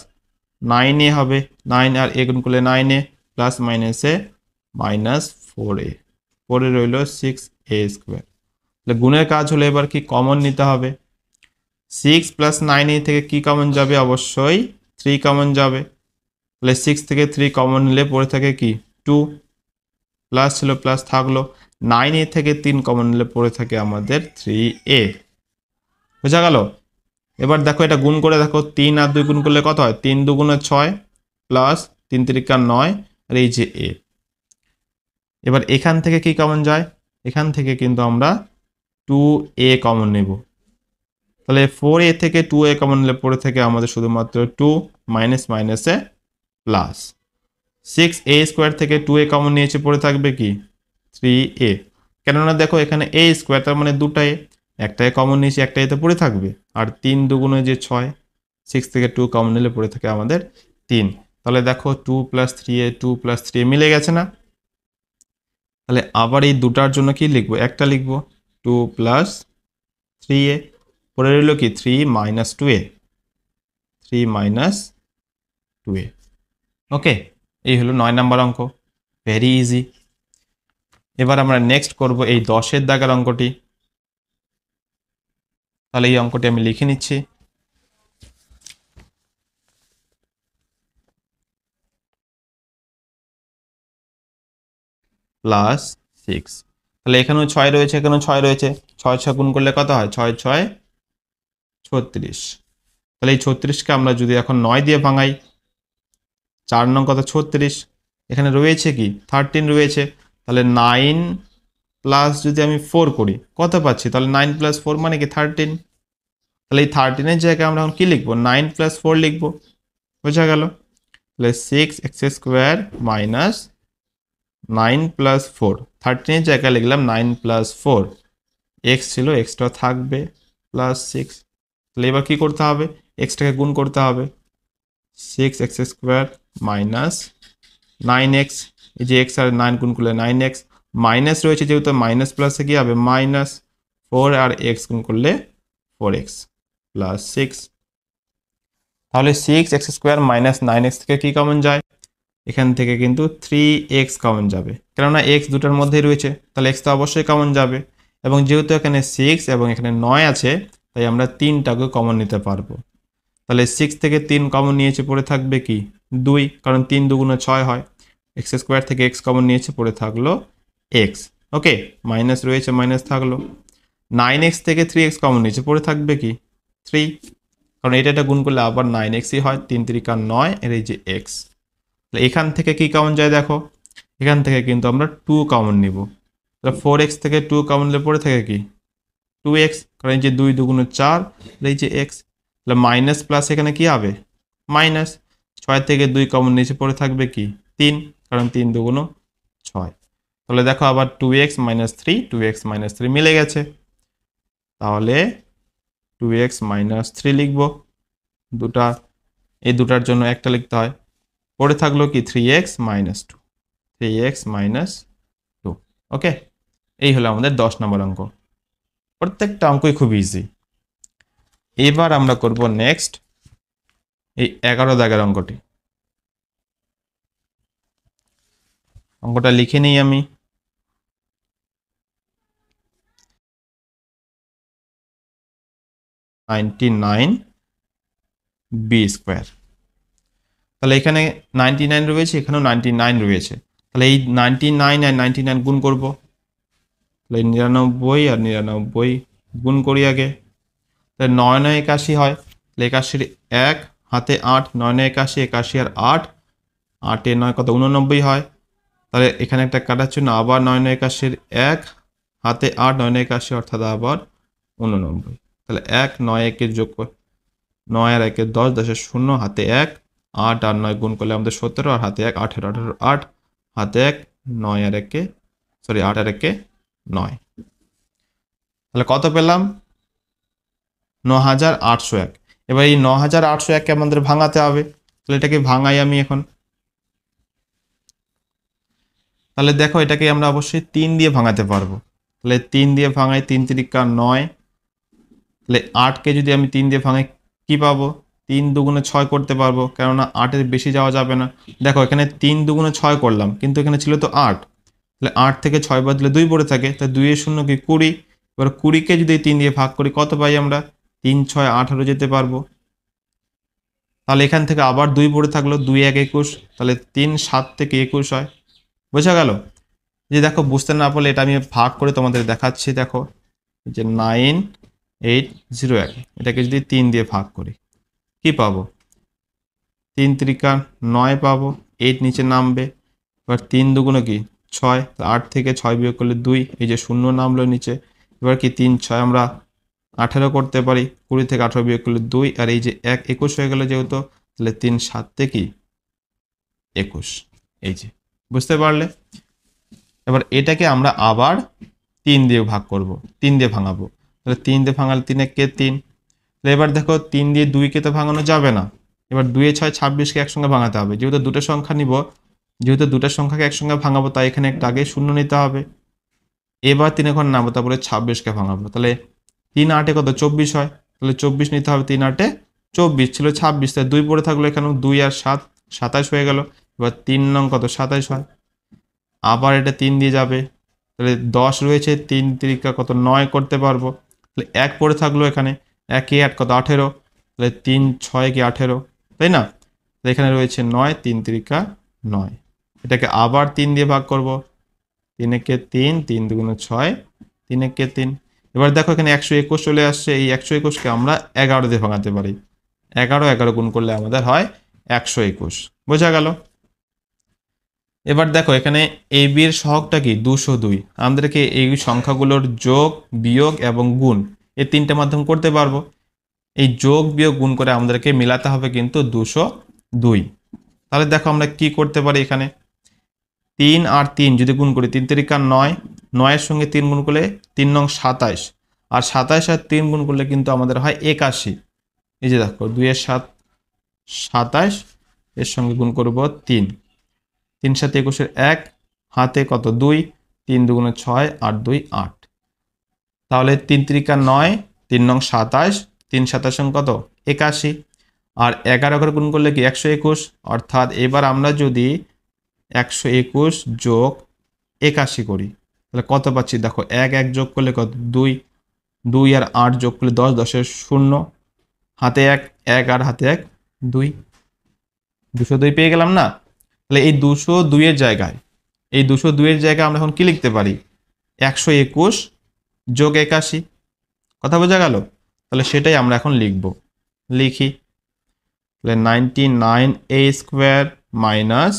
9a হবে, 9 আর a গুণ করলে 9a, প্লাস মাইনাসে -4a, পরে রইল 6a²। তাহলে গুণের কাজ হলো এবার কি কমন নিতে হবে। 6 + 9a থেকে কি কমন যাবে? অবশ্যই 3 কমন যাবে। তাহলে 6 থেকে 3 কমন নিলে পড়ে থাকে কি? 2, প্লাস ছিল, প্লাস থাকলো। 9a থেকে 3 কমন নিলে পড়ে থাকে আমাদের 3a। বোঝা গেল? এবার দেখো এটা গুণ করে দেখো, 3 আর 2 গুণ করলে কত হয়? 3 × 2 = 6, প্লাস 3 × 3 = 9, আর এই যে a। এবার এখান থেকে কি কমন যায়? এখান থেকে কিন্তু আমরা 2a কমন নেব। তাহলে 4a থেকে 2a কমন নিলে পড়ে থাকে আমাদের শুধুমাত্র 2, মাইনাস মাইনাসে প্লাস। 6a² থেকে 2a কমন নিয়েছে, পড়ে থাকবে কি? 3a। কেননা দেখো এখানে a², তার মানে দুটা a, একটা a কমন নিয়েছি, একটা a তে পড়ে থাকবে। আর 3 × 2 = 6, 6 থেকে 2 কমন নিলে পড়ে থাকে আমাদের 3। তাহলে দেখো 2 + 3a, 2 + 3a মিলে গেছে না? তাহলে আবার এই দুটার জন্য কি লিখবো? একটা লিখবো 2 + 3a, পরে রইল কি? 3 - 2a, 3 - 2a। ওকে, এই হলো 9 নাম্বার অঙ্ক, ভেরি ইজি। এবার আমরা নেক্সট করব এই 10-এর দাগের অঙ্কটি। তাহলে এই অঙ্কটি আমি লিখে নিচ্ছি। প্লাস 6, তাহলে এখানেও 6 রয়েছে, এখানেও 6 রয়েছে, 6 6 গুণ করলে কত হয়? 6 6 36। তাহলে এই 36কে আমরা যদি এখন 9 দিয়ে ভাঙাই, 4 নং কত? 36। এখানে রয়েছে কি? 13 রয়েছে। তাহলে 9 প্লাস যদি আমি 4 করি কত পাচ্ছি? তাহলে 9 প্লাস 4 মানে কি? 13। তাহলে এই 13-এর জায়গায় আমরা এখন কি লিখবো? 9 প্লাস 4 লিখবো। বোঝা গেল? তাহলে 6x স্কোয়ার মাইনাস 9 প্লাস 4, 13-এর জায়গায় লিখলাম 9 প্লাস 4, এক্স ছিল, এক্সটা থাকবে, প্লাস 6। তাহলে এবার কী করতে হবে? এক্সটাকে গুণ করতে হবে। 6x স্কোয়ার মাইনাস 9x, এই যে এক্স আর 9 গুণ করলে 9x, মাইনাস রয়েছে যেহেতু মাইনাস প্লাসে কী হবে? মাইনাস 4 আর এক্স গুণ করলে 4x প্লাস 6। তাহলে 6x স্কোয়ার মাইনাস 9x থেকে কী কমন যায়? এখান থেকে কিন্তু 3x কমন যাবে, কেননা x দুটার মধ্যেই রয়েছে, তাহলে x তো অবশ্যই কমন যাবে। এবং যেহেতু এখানে 6 এবং এখানে 9 আছে, তাই আমরা 3টাকে কমন নিতে পারবো। তাহলে 6 থেকে 3 কমন নিয়েছে, পড়ে থাকবে কি? 2, কারণ 3 দুগুণে 6 হয়। এক্স স্কোয়ার থেকে x কমন নিয়েছে, পড়ে থাকলো x। ওকে, মাইনাস রয়েছে, মাইনাস থাকলো। 9x থেকে 3x কমন নিয়েছে, পড়ে থাকবে কি? 3, কারণ এটা গুণ করলে আবার 9xই হয়। 3 3 9, এর এই যে x। তাহলে এখান থেকে কি কমন যায় দেখো? এখান থেকে কিন্তু আমরা 2 কমন নিব। তাহলে 4x থেকে 2 কমন নিলে পড়ে থাকে কি? 2x, কারণ এই যে 2 2 4, এই যে x। তাহলে মাইনাস প্লাস এখানে কি হবে? মাইনাস। 6 থেকে 2 কমন নিচে পড়ে থাকবে কি? 3, কারণ 3 2 6। তাহলে দেখো আবার 2x মাইনাস 3, 2x মাইনাস 3 মিলে গেছে। তাহলে 2x মাইনাস 3 লিখবো। দুটা, এই দুটার জন্য একটা লিখতে হয়। পড়ে থাকলো কি? 3x minus 2, 3x minus 2। ওকে, এই হলো আমাদের 10 নম্বর অঙ্ক। প্রত্যেকটা অঙ্কই খুব ইজি। এবার আমরা করব নেক্সট এই 11 দাগের অঙ্কটি। অঙ্কটা লিখে নিই আমি। b square. তাহলে এখানে 99 রয়েছে, এখানেও 99 রয়েছে। তাহলে এই 99 আর 99 গুণ করব। তাহলে 99 আর 99 গুণ করি আগে। তাহলে 9 9 81 হয়। তাহলে 81-র 1 হাতে 8, 9 9 81, 81 আর 8, 8 এ 9 কত? 89 হয়। তাহলে এখানে একটা কাটার জন্য আবার 9 9 81-র 1 হাতে 8, 9 9 81, অর্থাৎ আবার 89। তাহলে 1 9 1 যোগ 9 আর 1 10, 10 0, হাতে 1, 8 আর 9 গুণ করলে আমাদের 17, আর হাতে 1 18, 18 8, হাতে 1 9 আর 1 সরি 8 আর 1 9। তাহলে কত পেলাম? 9801। এবার এই 9801কে আমাদের ভাঙাতে হবে। তাহলে এটাকে ভাঙাই আমি এখন। তাহলে দেখো এটাকে আমরা অবশ্যই 3 দিয়ে ভাঙাতে পারবো। তাহলে 3 দিয়ে ভাঙাই, 3 3 9। তাহলে 8কে যদি আমি 3 দিয়ে ভাঙাই কি পাবো? 3 2 6 করতে পারবো, কেননা 8-এর বেশি যাওয়া যাবে না। দেখো এখানে 3 2 6 করলাম, কিন্তু এখানে ছিল তো 8। তাহলে 8 থেকে 6 বাদ দিলে 2 পড়ে থাকে, তাই 2 এর 0 কি? 20। এবার 20কে যদি 3 দিয়ে ভাগ করি কত পাই আমরা? 3 6 18 যেতে পারবো। তাহলে এখান থেকে আবার 2 পড়ে থাকলো, 2 1 21। তাহলে 3 7 থেকে 21 হয়। বোঝা গেল? যে দেখো বুঝতে না পারলে এটা আমি ভাগ করে তোমাদের দেখাচ্ছি। দেখো যে 9801, এটাকে যদি 3 দিয়ে ভাগ করি কি পাবো? 3 3 9 পাবো, 8 নিচে নামবে। এবার 3 2 কি? 6, 8 থেকে 6 বিয়োগ করলে 2, এই যে 0 নামলো নিচে। এবার কি 3 6 আমরা 18 করতে পারি, 20 থেকে 18 বিয়োগ করলে 2, আর এই যে 1 21 হয়ে গেল যেহেতু, তাহলে 3 7 থেকে 21। এই যে, বুঝতে পারলে? এবার এটাকে আমরা আবার 3 দিয়ে ভাগ করব, 3 দিয়ে ভাঙাবো। তাহলে 3 দিয়ে ভাঙালে 3 1 3। তাহলে এবার দেখো 3 দিয়ে 2কে তো ভাঙানো যাবে না। এবার 2 এ 6 26কে একসঙ্গে ভাঙাতে হবে। যেহেতু দুটো সংখ্যা নিব, যেহেতু দুটো সংখ্যাকে একসঙ্গে ভাঙাবো, তাই এখানে একটা আগে 0 নিতে হবে। এবার 3 এখন নামবো, তারপরে 26কে ভাঙাবো। তাহলে 3 8 কত? 24 হয়। তাহলে 24 নিতে হবে, 3 8 24 ছিল 26, তাই 2 পড়ে থাকলো, এখানেও 2 আর 7 27 হয়ে গেল। এবার 3 নং কত 27 হয়, আবার এটা 3 দিয়ে যাবে, তাহলে 10 রয়েছে, 3 তিরিকা কত 9 করতে পারবো, তাহলে 1 পড়ে থাকলো এখানে, 1 এ 8 কত 18, তাহলে 3 6 কি 18, তাই না? এখানে রয়েছে 9, 3 তিরিকা 9, এটাকে আবার 3 দিয়ে ভাগ করব, 3 একে 3, 3 দুগুণে 6, 3 একে 3। এবার দেখো এখানে 121 চলে আসছে, এই 121কে আমরা 11 দিয়ে ভাঙাতে পারি, 11 গুণ করলে আমাদের হয় 121, বোঝা গেল? এবার দেখো এখানে এ বি এর সহগটা কি 202, আমাদেরকে এই সংখ্যাগুলোর যোগ বিয়োগ এবং গুণ এই তিনটে মাধ্যম করতে পারবো। এই যোগ বিয়োগ গুণ করে আমাদেরকে মিলাতে হবে কিন্তু 202। তাহলে দেখো আমরা কি করতে পারি, এখানে 3 আর 3 যদি গুণ করি, 3 তিরিকা 9, 9 সঙ্গে 3 গুণ করলে 3 নং 27, আর 27 আর 3 গুণ করলে কিন্তু আমাদের হয় 81। এই যে দেখো 2 এর 7 27, এর সঙ্গে গুণ করব 3, 3 7 21 1, হাতে কত 2, 3 দুগুণে 6 আর 2 8, তাহলে 3 তিরিকা 9, 3 নং 27, 3 27 কত 81, আর 11 গুণ করলে কি 121, অর্থাৎ এবার আমরা যদি 121 যোগ 81 করি তাহলে কত পাচ্ছি, দেখো 1 1 যোগ করলে কত 2, 2 আর 8 যোগ করলে 10, 10 এর 0, হাতে 1, 1 আর হাতে 1, 2, 202 পেয়ে গেলাম না? তাহলে এই 202 এর জায়গায়, এই 202 এর জায়গায় আমরা এখন কি লিখতে পারি, 121 যোগ 81, কথা বোঝা গেল? তাহলে সেটাই আমরা এখন লিখব, লিখি, তাহলে 99a স্কোয়ার মাইনাস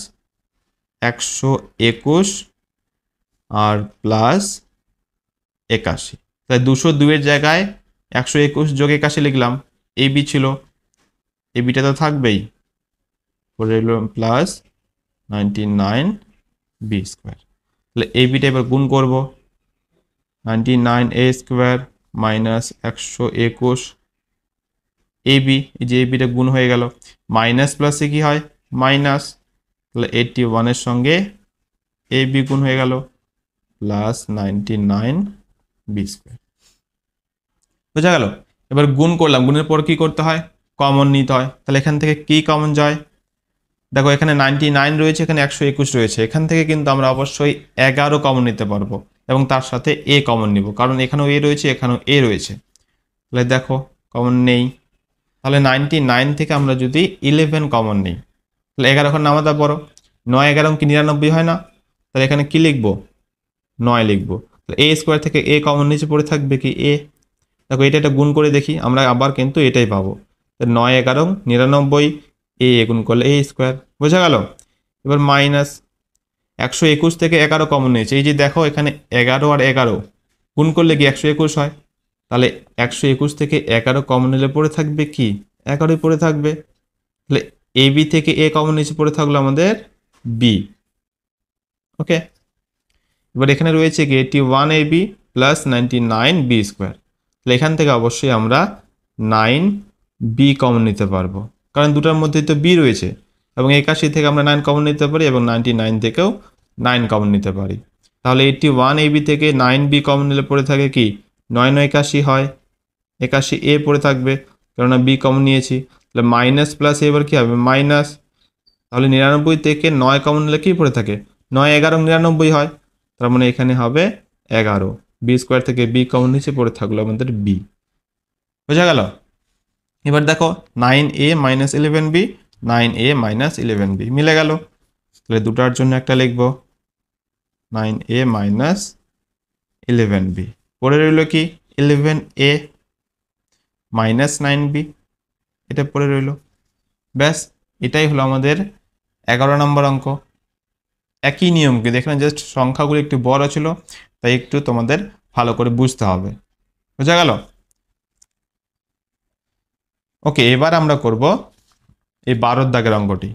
121 আর প্লাস 81, তাই 202 এর জায়গায় 121 যোগ 81 লিখলাম, এ বি ছিল, এ বিটা তো থাকবেই, পরে এলো প্লাস 99b স্কোয়ার, তাহলে এ বিটা এবার গুণ করব, 99a square minus 121 A B, এই যে এ বিটা গুণ হয়ে গেল, মাইনাস প্লাসে কি হয় মাইনাস, তাহলে 81 এর সঙ্গে এ বি গুণ হয়ে গেল প্লাস 99b স্কোয়ার, বোঝা গেল? এবার গুণ করলাম, গুণের পর কি করতে হয়, কমন নিতে হয়, তাহলে এখান থেকে কি কমন যায়, দেখো এখানে 99 রয়েছে, এখানে 121 রয়েছে, এখান থেকে কিন্তু আমরা অবশ্যই 11 কমন নিতে পারবো এবং তার সাথে এ কমন নিব, কারণ এখানেও এ রয়েছে, এখানেও এ রয়েছে, তাহলে দেখো কমন নেই, তাহলে 99 থেকে আমরা যদি 11 কমন নিই তাহলে 11 এখন নামাতে পারো, 9 11 কি 99 হয় না, তাহলে এখানে কি লিখবো 9 লিখবো, তাহলে এ স্কোয়ার থেকে এ কমন নিচে পড়ে থাকবে কি এ, দেখো এটা গুণ করে দেখি আমরা আবার কিন্তু এটাই পাবো, 9 11 99, এ গুণ করলে এ স্কোয়ার, বোঝা গেল? এবার মাইনাস 121 থেকে 11 কমন নিয়েছে, এই যে দেখো এখানে 11 আর 11 গুণ করলে কি 121 হয়, তাহলে 121 থেকে 11 কমন নিলে পড়ে থাকবে কি 11ই পড়ে থাকবে, তাহলে এ বি থেকে এ কমন নিচে পড়ে থাকলো আমাদের বি, ওকে। এবার এখানে রয়েছে কি 81ab প্লাস 99b স্কোয়ার, তাহলে এখান থেকে অবশ্যই আমরা 9b কমন নিতে পারবো, কারণ দুটার মধ্যে তো বি রয়েছে, এবং 81 থেকে আমরা 9 কমন নিতে পারি এবং 99 থেকেও 9 কমন নিতে পারি, তাহলে 81ab থেকে 9b কমন নিলে পড়ে থাকে কি 9 81 হয়, 81a পড়ে থাকবে কেননা বি কমন নিয়েছি, তাহলে মাইনাস প্লাস এবার কি হবে মাইনাস, তাহলে 99 থেকে 9 কমন নিলে কি পড়ে থাকে 9 11 99 হয়, তার মানে এখানে হবে 11, বি স্কোয়ার থেকে বি কমন নিচে পড়ে থাকলো আমাদের বি, বোঝা গেল? এবার দেখো 9a minus 11b, 9a minus 11b মিলে গেল, তাহলে দুটার জন্য একটা লিখবো 9a মাইনাস 11b, পরে রইল কি 11a মাইনাস 9b, এটা পরে রইল, ব্যাস এটাই হলো আমাদের 11 নম্বর অঙ্ক। একই নিয়ম কিন্তু এখানে জাস্ট সংখ্যাগুলো একটু বড় ছিল, তাই একটু তোমাদের ভালো করে বুঝতে হবে, বোঝা গেল? ওকে, এবার আমরা করব এই 12 দাগের অঙ্কটি,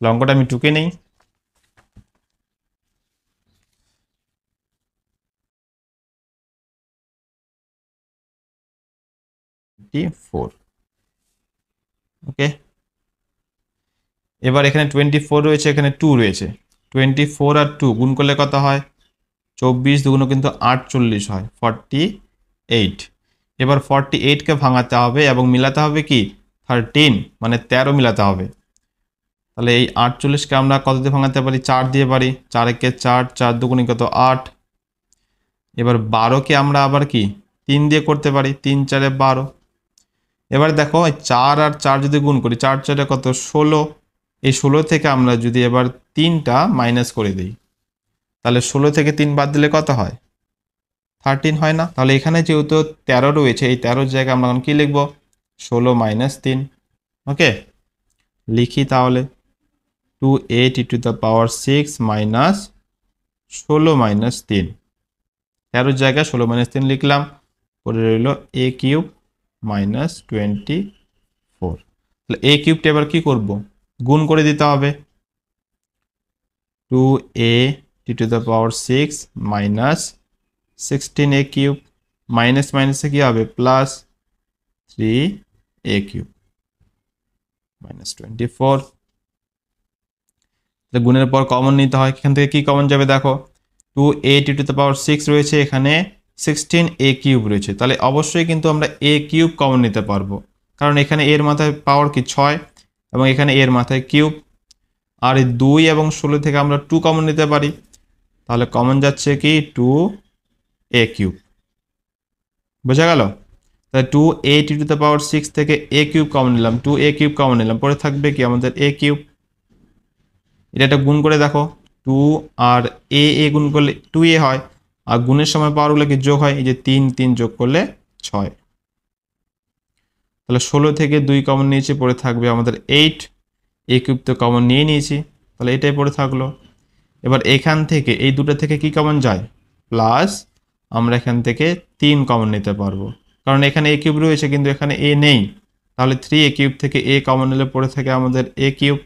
অঙ্কটা আমি টুকে নেই, ওকে। এবার এখানে 24 রয়েছে, এখানে 2 রয়েছে, 24 আর 2 গুণ করলে কত হয় 24 দুগুণ কিন্তু 48 হয় 48, এবার 48কে ভাঙাতে হবে এবং মিলাতে হবে কি 13 মানে 13 মিলাতে হবে। তাহলে এই 48কে আমরা কত দিয়ে ভাঙাতে পারি? 4 দিয়ে পারি। 4 একে 4, 4 দুগুণে কত? 8। এবার 12কে আমরা আবার কি 3 দিয়ে করতে পারি। 3 4 12। এবার দেখো 4 আর 4 যদি গুণ করি, 4 4 কত? 16। এই 16 থেকে আমরা যদি এবার 3টা মাইনাস করে দিই, তাহলে 16 থেকে 3 বাদ দিলে কত হয়? 13 হয় না? তাহলে এখানে যেহেতু 13 রয়েছে, এই 13 জায়গায় আমরা এখন কি লিখব? 16 মাইনাস 3। ওকে, লিখি তাহলে 2a to the power 6 minus 16 minus 3। 13 জায়গায় 16 মাইনাস 3 লিখলাম, পরে রইল a কিউব মাইনাস 24। তাহলে a কিউবটা এবার কি করব? গুণ করে দিতে হবে। 2a to the power 6 minus 16a cube, minus মাইনাসে কি হবে? Plus 3a cube minus 24। গুণের পর কমন নিতে হয়, এখান থেকে কি কমন যাবে? দেখো 2a টু দ্য পাওয়ার 6 রয়েছে, এখানে 16a কিউব রয়েছে, তাহলে অবশ্যই কিন্তু আমরা a কিউব কমন নিতে পারবো, কারণ এখানে এর মাথায় পাওয়ার কি 6 এবং এখানে এর মাথায় কিউব। আর এই 2 এবং 16 থেকে আমরা 2 কমন নিতে পারি, তাহলে কমন যাচ্ছে কি 2a কিউব। বোঝা গেল? তাহলে 2a টু দ্য পাওয়ার 6 থেকে a কিউব কমন নিলাম, 2a কিউব কমন নিলাম, পরে থাকবে কি আমাদের a কিউব। এটা একটা গুণ করে দেখো, 2 আর a গুণ করলে 2a হয়, আর গুণের সময় পাওয়ারগুলো কি যোগ হয়, এই যে 3 3 যোগ করলে 6। তাহলে 16 থেকে 2 কমন নিয়েছি, পরে থাকবে আমাদের 8। a কিউব তো কমন নিয়ে নিয়েছি, তাহলে এটাই পড়ে থাকলো। এবার এখান থেকে এই দুটো থেকে কি কমন যায়? প্লাস আমরা এখান থেকে 3 কমন নিতে পারবো, কারণ এখানে a কিউব রয়েছে কিন্তু এখানে a নেই, তাহলে 3a কিউব থেকে a কমন নিলে পড়ে থাকে আমাদের a কিউব।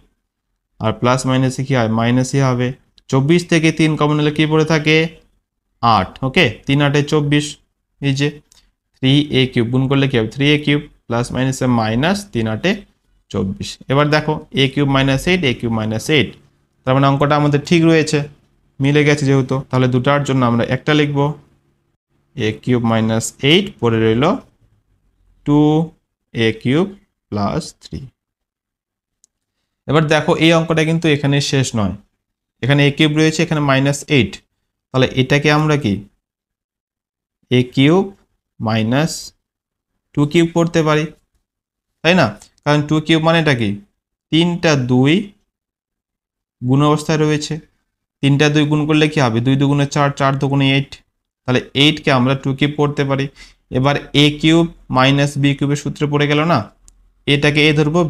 আর প্লাস মাইনাসে কি হয়? মাইনাসই হবে। 24 থেকে 3 কমন নিলে কি পড়ে থাকে? 8। ওকে, 3 8 24, এই যে 3a কিউব গুণ করলে কি হবে? 3a কিউব প্লাস মাইনাসে মাইনাস 3 8 24। এবার দেখো a cube minus 8, a cube minus 8, তার মানে অঙ্কটা আমাদের ঠিক রয়েছে, মিলে গেছে যেহেতু, তাহলে দুটার জন্য আমরা একটা লিখব, a কিউব মাইনাস 8, পরে রইল 2a কিউব প্লাস 3। এবার দেখো এই অঙ্কটা কিন্তু এখানে শেষ নয়, এখানে a কিউব রয়েছে, এখানে মাইনাস 8, তাহলে এটাকে আমরা কি a কিউব মাইনাস 2 কিউব করতে পারি, তাই না? কারণ 2 কিউব মানে এটা কি? 3টা 2 গুণ অবস্থায় রয়েছে, 3টা 2 গুণ করলে কি হবে? 2 দুগুণে 4, 4 দুগুণে 8, তাহলে 8কে আমরা 2 কিউব করতে পারি। এবার a কিউব মাইনাস b কিউবের সূত্রে পড়ে গেল না, এটাকে a ধরবো,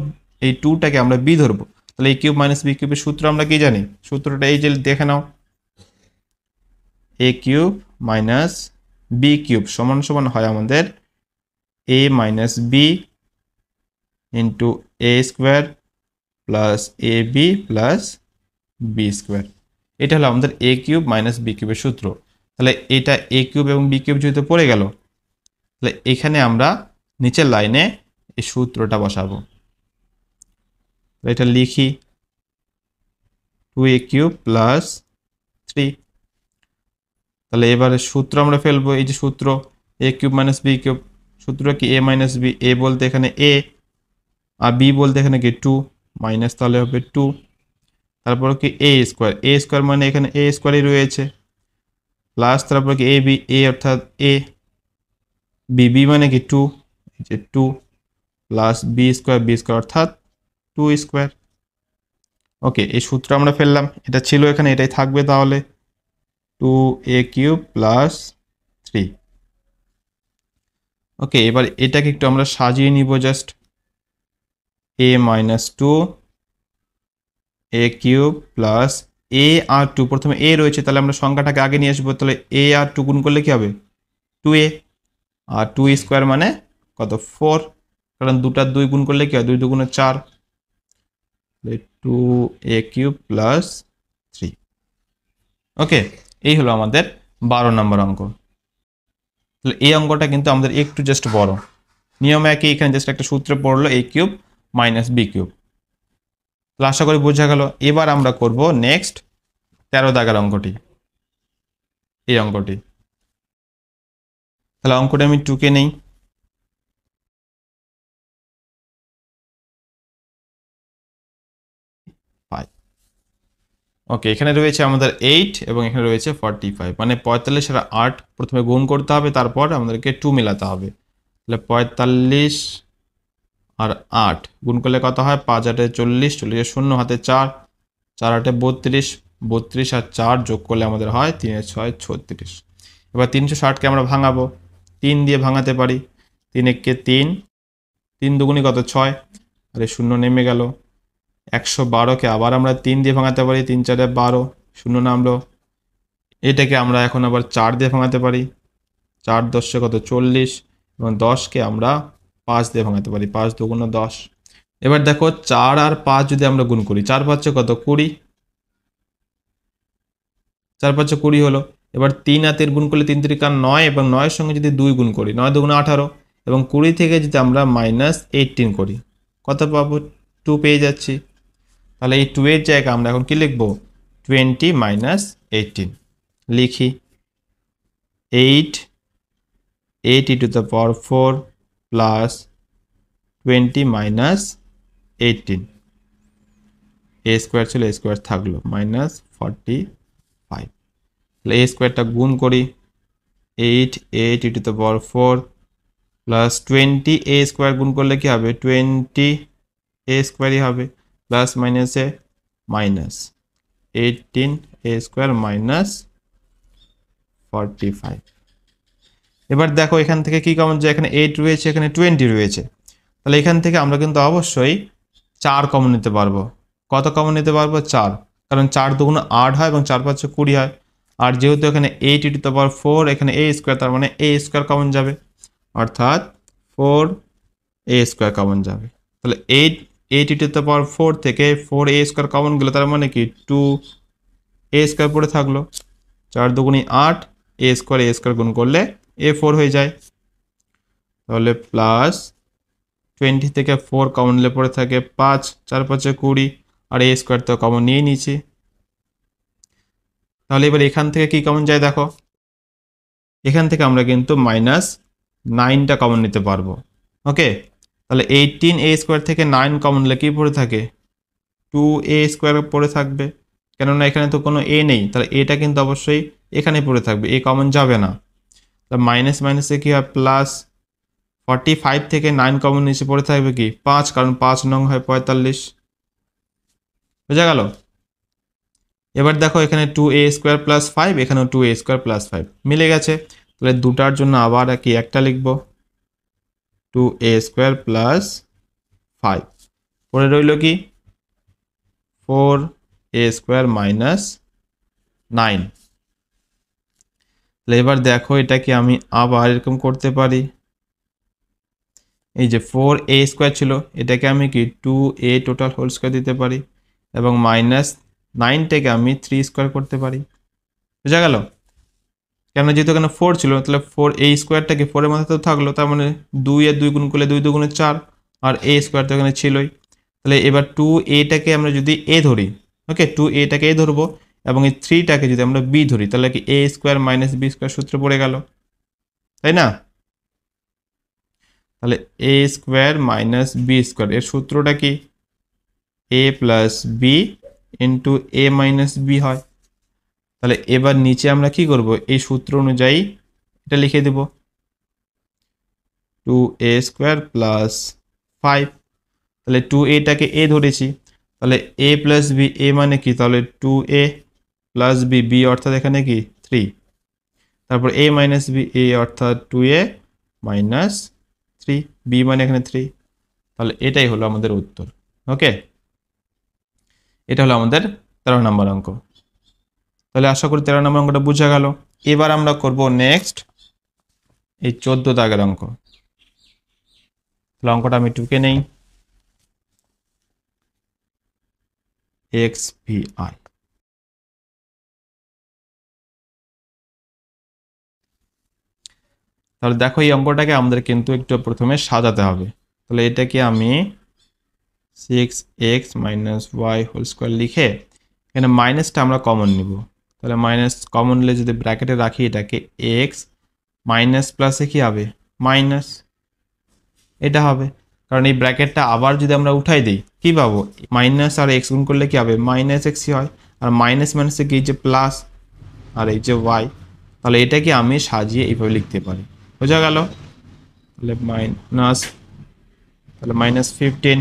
এই 2টাকে আমরা b ধরবো, তাহলে a কিউব মাইনাস b কিউবের সূত্র আমরা কি জানি? সূত্রটা এই যে দেখে নাও, a cube minus b cube সমান সমান হয় আমাদের a minus b into a square plus ab plus b square. এটা হলো আমাদের a কিউব মাইনাস b কিউবের সূত্র। তাহলে এটা a কিউব এবং b কিউব যেহেতু পড়ে গেল, তাহলে এখানে আমরা নিচের লাইনে এই সূত্রটা বসাবো। এটা লিখি 2a কিউব প্লাস 3। তাহলে এবারে সূত্র আমরা ফেলবো, এই যে সূত্র a cube minus b cube, সূত্র কি a মাইনাস b, a বলতে এখানে a আর b বলতে এখানে কি 2, মাইনাস তাহলে হবে 2, তারপর কি a স্কোয়ার মানে এখানে a স্কোয়ারই রয়েছে, প্লাস তারপর কি a অর্থাৎ a, b মানে কি 2, এই যে 2 প্লাস b স্কোয়ার অর্থাৎ 2 স্কোয়ার। ওকে, এই সূত্র আমরা ফেললাম, এটা ছিল এখানে, এটাই থাকবে তাহলে 2a কিউব প্লাস 3। ওকে, এবার এটাকে একটু আমরা সাজিয়ে নিব, just a minus 2 a cube plus a আর 2, প্রথমে a রয়েছে তাহলে আমরা সংখ্যাটাকে আগে নিয়ে আসবো, তাহলে a আর 2 গুণ করলে কি হবে? 2a, আর 2 স্কোয়ার মানে কত? 4, কারণ দুটার 2 গুণ করলে কি হয়? 2 দুগুণে 4, 2a কিউব প্লাস 3। ওকে, এই হলো আমাদের 12 নম্বর অঙ্ক। তাহলে এই অঙ্কটা কিন্তু আমাদের একটু জাস্ট বড়, নিয়ম একই, এখানে জাস্ট একটা সূত্রে পড়লো a cube minus b cube. তাহলে আশা করি বোঝা গেল। এবার আমরা করব নেক্সট 13 দাগের অঙ্কটি, এই অঙ্কটি। তাহলে অঙ্কটা আমি 2কে নেই, ওকে, এখানে রয়েছে আমাদের 8 এবং এখানে রয়েছে 45, মানে 45 আর 8 প্রথমে গুণ করতে হবে, তারপর আমাদেরকে 2 মেলাতে হবে। তাহলে 45 আর 8 গুণ করলে কত হয়? 5 8 40, 40 শূন্য হাতে 4, 4 8 32, 32 আর 4 যোগ করলে আমাদের হয় 3 6 36। এবার 360কে আমরা ভাঙাবো, 3 দিয়ে ভাঙাতে পারি। 3 1 3, 3 দুগুণে কত? 6, আরে শূন্য নেমে গেল। 112কে আবার আমরা 3 দিয়ে ভাঙাতে পারি, 3 4 12, শূন্য নামলো। এটাকে আমরা এখন আবার 4 দিয়ে ভাঙাতে পারি, 4 10 কত? 40, এবং 10কে আমরা 5 দিয়ে ভাঙাতে পারি, 5 দুগুণ 10। এবার দেখো 4 আর 5 যদি আমরা গুণ করি, 4 5 কত? 20, 4 5 20 হলো। এবার 3 আর 3 গুণ করলে 3 3 9, এবং 9 সঙ্গে যদি 2 গুণ করি, 9 দুগুণ 18, এবং 20 থেকে যদি আমরা -18 করি, কত পাবো? 2 পেয়ে যাচ্ছি। তাহলে এই 2 এর জায়গায় আমরা এখন কি লিখব? 20 - 18 লিখি। 8 e to the power 4 plus 20 - 18, a square ছিল, a স্কোয়ার থাকলো, -45। তাহলে a স্কোয়ারটা গুণ করি, 8 e to the power 4 plus 20, a square গুণ করলে কি হবে? 20 a স্কোয়ারই হবে, প্লাস মাইনাসে মাইনাস 18 a স্কোয়ার -45। এবার দেখো এখান থেকে কি কমন যায়? এখানে 8 রয়েছে, এখানে 20 রয়েছে। তাহলে এখান থেকে আমরা কিন্তু অবশ্যই 4 কমন নিতে পারবো। কত কমন নিতে পারবো? 4, কারণ 4 দুগুণ 8 হয় এবং 4 5 20 হয়। আর যেহেতু এখানে 8 e to the power 4, এখানে a স্কোয়ার, তার মানে a স্কোয়ার কমন যাবে, অর্থাৎ 4 a স্কোয়ার কমন যাবে। তাহলে 8 e to the power 4 থেকে 4 a স্কোয়ার কমন গেল, তার মানে কি 2 a স্কোয়ার পড়ে থাকলো। 4 দুগুণী 8, a স্কোয়ার গুণ করলে a4 হয়ে যায়। তাহলে প্লাস 20 থেকে 4 কমন নিলে পড়ে থাকে 5, 4 5 20, আর a স্কোয়ার তো কমন নিয়ে নিয়েছি। তাহলে এবার এখান থেকে কি কমন যায় দেখো, এখান থেকে আমরা কিন্তু -9টা কমন নিতে পারবো। ওকে, তাহলে 18 a স্কোয়ার থেকে 9 কমন নিলে কি পড়ে থাকে? 2a স্কোয়ার পড়ে থাকবে, কেননা এখানে তো কোনো a নেই, তাহলে এটা কিন্তু অবশ্যই এখানে পড়ে থাকবে, a কমন যাবে না। তাহলে মাইনাস মাইনাসে কি হয়? প্লাস 45 থেকে 9 কমন নিচে পড়ে থাকবে কি? 5, কারণ 5 নং হয় 45। বোঝা গেল? এবার দেখো এখানে 2a স্কোয়ার প্লাস 5, এখানেও 2a স্কোয়ার প্লাস 5 মিলে গেছে। তাহলে দুটার জন্য আবার কি একটা লিখব, 2a স্কোয়ার প্লাস 5। পরে রইল কি? 4a square minus 9। তাহলে এবার দেখো এটাকে আমি আবার এরকম করতে পারি, এই যে 4a স্কোয়ার ছিল, এটাকে আমি কি 2a টোটাল হোল স্কোয়ার দিতে পারি, এবং -9টাকে আমি 3 স্কোয়ার করতে পারি। বুঝা গেল? কেন? যেহেতু এখানে 4 ছিল, তাহলে 4a স্কোয়ারটাকে 4 এর মাথায় তো থাকলো, তার মানে 2 এর 2 গুণ করলে 2 দুগুণে 4, আর a স্কোয়ার তো এখানে ছিলই। তাহলে এবার 2aটাকে আমরা যদি a ধরি, ওকে, 2aটাকে a ধরবো, এবং এই 3টাকে যদি আমরা b ধরি, তাহলে কি a square minus b square সূত্র পড়ে গেল, তাই না? তাহলে a square minus b square এর সূত্রটা কি? a plus b into a minus b হয়। তাহলে এবার নিচে আমরা কি করব? এই সূত্র অনুযায়ী এটা লিখে দেব, 2a স্কোয়ার প্লাস 5। তাহলে 2aটাকে a ধরেছি, তাহলে a প্লাস b, a মানে কি? তাহলে 2a প্লাস b, b অর্থাৎ এখানে কি 3, তারপর a মাইনাস b, a অর্থাৎ 2a মাইনাস 3, b মানে এখানে 3। তাহলে এটাই হলো আমাদের উত্তর। ওকে, এটা হলো আমাদের 13 নম্বর অঙ্ক। তাহলে আশা করি 13 নম্বর অঙ্কটা বোঝা গেল। এবার আমরা করব নেক্সট এই 14 দাগের অঙ্ক। তাহলে অঙ্কটা আমি টুকে নেই, XVI। তাহলে দেখো এই অঙ্কটাকে আমাদের কিন্তু একটু প্রথমে সাজাতে হবে। তাহলে এটাকে আমি 6x minus y whole square লিখে এখানে মাইনাসটা আমরা কমন নিব। তাহলে মাইনাস কমন নিলে যদি ব্র্যাকেটে রাখি এটাকে x মাইনাস প্লাসে কি হবে? মাইনাস, এটা হবে, কারণ এই ব্র্যাকেটটা আবার যদি আমরা উঠাই দিই কি পাবো? মাইনাস আর এক্স গুণ করলে কি হবে? মাইনাস এক্সই হয়। আর মাইনাস মাইনাসে কি যে প্লাস আর এই যে ওয়াই, তাহলে এটাকে আমি সাজিয়ে এইভাবে লিখতে পারি। বোঝা গেল? তাহলে -15।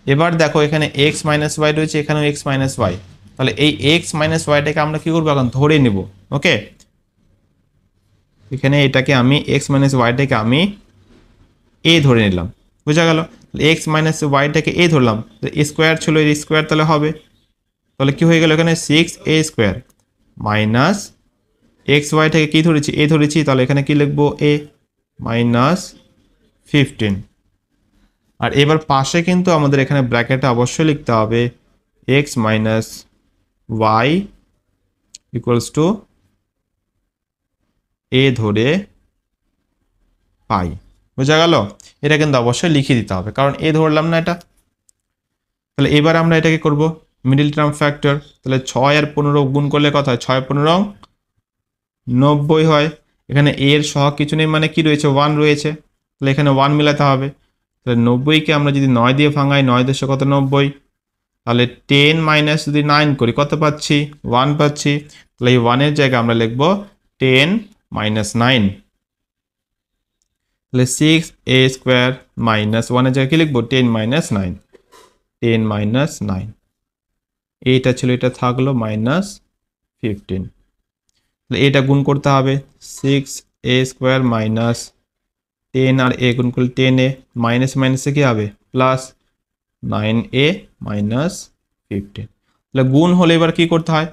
এবার দেখো এখানে এক্স মাইনাস ওয়াই রয়েছে, এখানেও এক্স মাইনাস ওয়াই। তাহলে এই এক্স মাইনাস ওয়াইটাকে আমরা কি করবো এখন ধরে নেব। ওকে, এখানে এটাকে আমি এক্স মাইনাস ওয়াইটাকে আমি এ ধরে নিলাম। বোঝা গেল? এক্স মাইনাস ওয়াইটাকে এ ধরলাম, স্কোয়ার ছিল, এর স্কোয়ার তাহলে হবে। তাহলে কি হয়ে গেল এখানে 6a² মাইনাস এক্স ওয়াইটাকে কী ধরেছি, এ ধরেছি, তাহলে এখানে কি লিখবো এ -15। আর এবার পাশে কিন্তু আমাদের এখানে ব্র্যাকেটে অবশ্যই লিখতে হবে x minus y equals to a ধরে পাই। বোঝা গেল? এটা কিন্তু অবশ্যই লিখে দিতে হবে, কারণ এ ধরলাম না এটা। তাহলে এবার আমরা এটাকে করব মিডল টার্ম ফ্যাক্টর। তাহলে 6 আর 15 গুণ করলে কত হয়? 6 15 90 হয়। এখানে এর সহগ কিছু নেই, মানে কি রয়েছে? 1 রয়েছে। তাহলে এখানে 1 মেলাতে হবে। তাহলে 90কে আমরা যদি 9 দিয়ে ভাঙাই, 9 10 কত 90, তাহলে 10 মাইনাস যদি 9 করি কত পাচ্ছি? 1 পাচ্ছি। তাহলে এই 1-এর জায়গায় আমরা লিখব 10 মাইনাস 9। তাহলে 6a² মাইনাস 1-এর জায়গায় কি লিখব? 10 মাইনাস 9, 10 মাইনাস 9। এইটা ছিল, এটা থাকলো -15। তাহলে এটা গুণ করতে হবে 6a² মাইনাস 10 আর এ গুণ করলে 10a, মাইনাস মাইনাসে কি হবে? Plus 9a minus 15। তাহলে গুণ হলে এবার কি করতে হয়?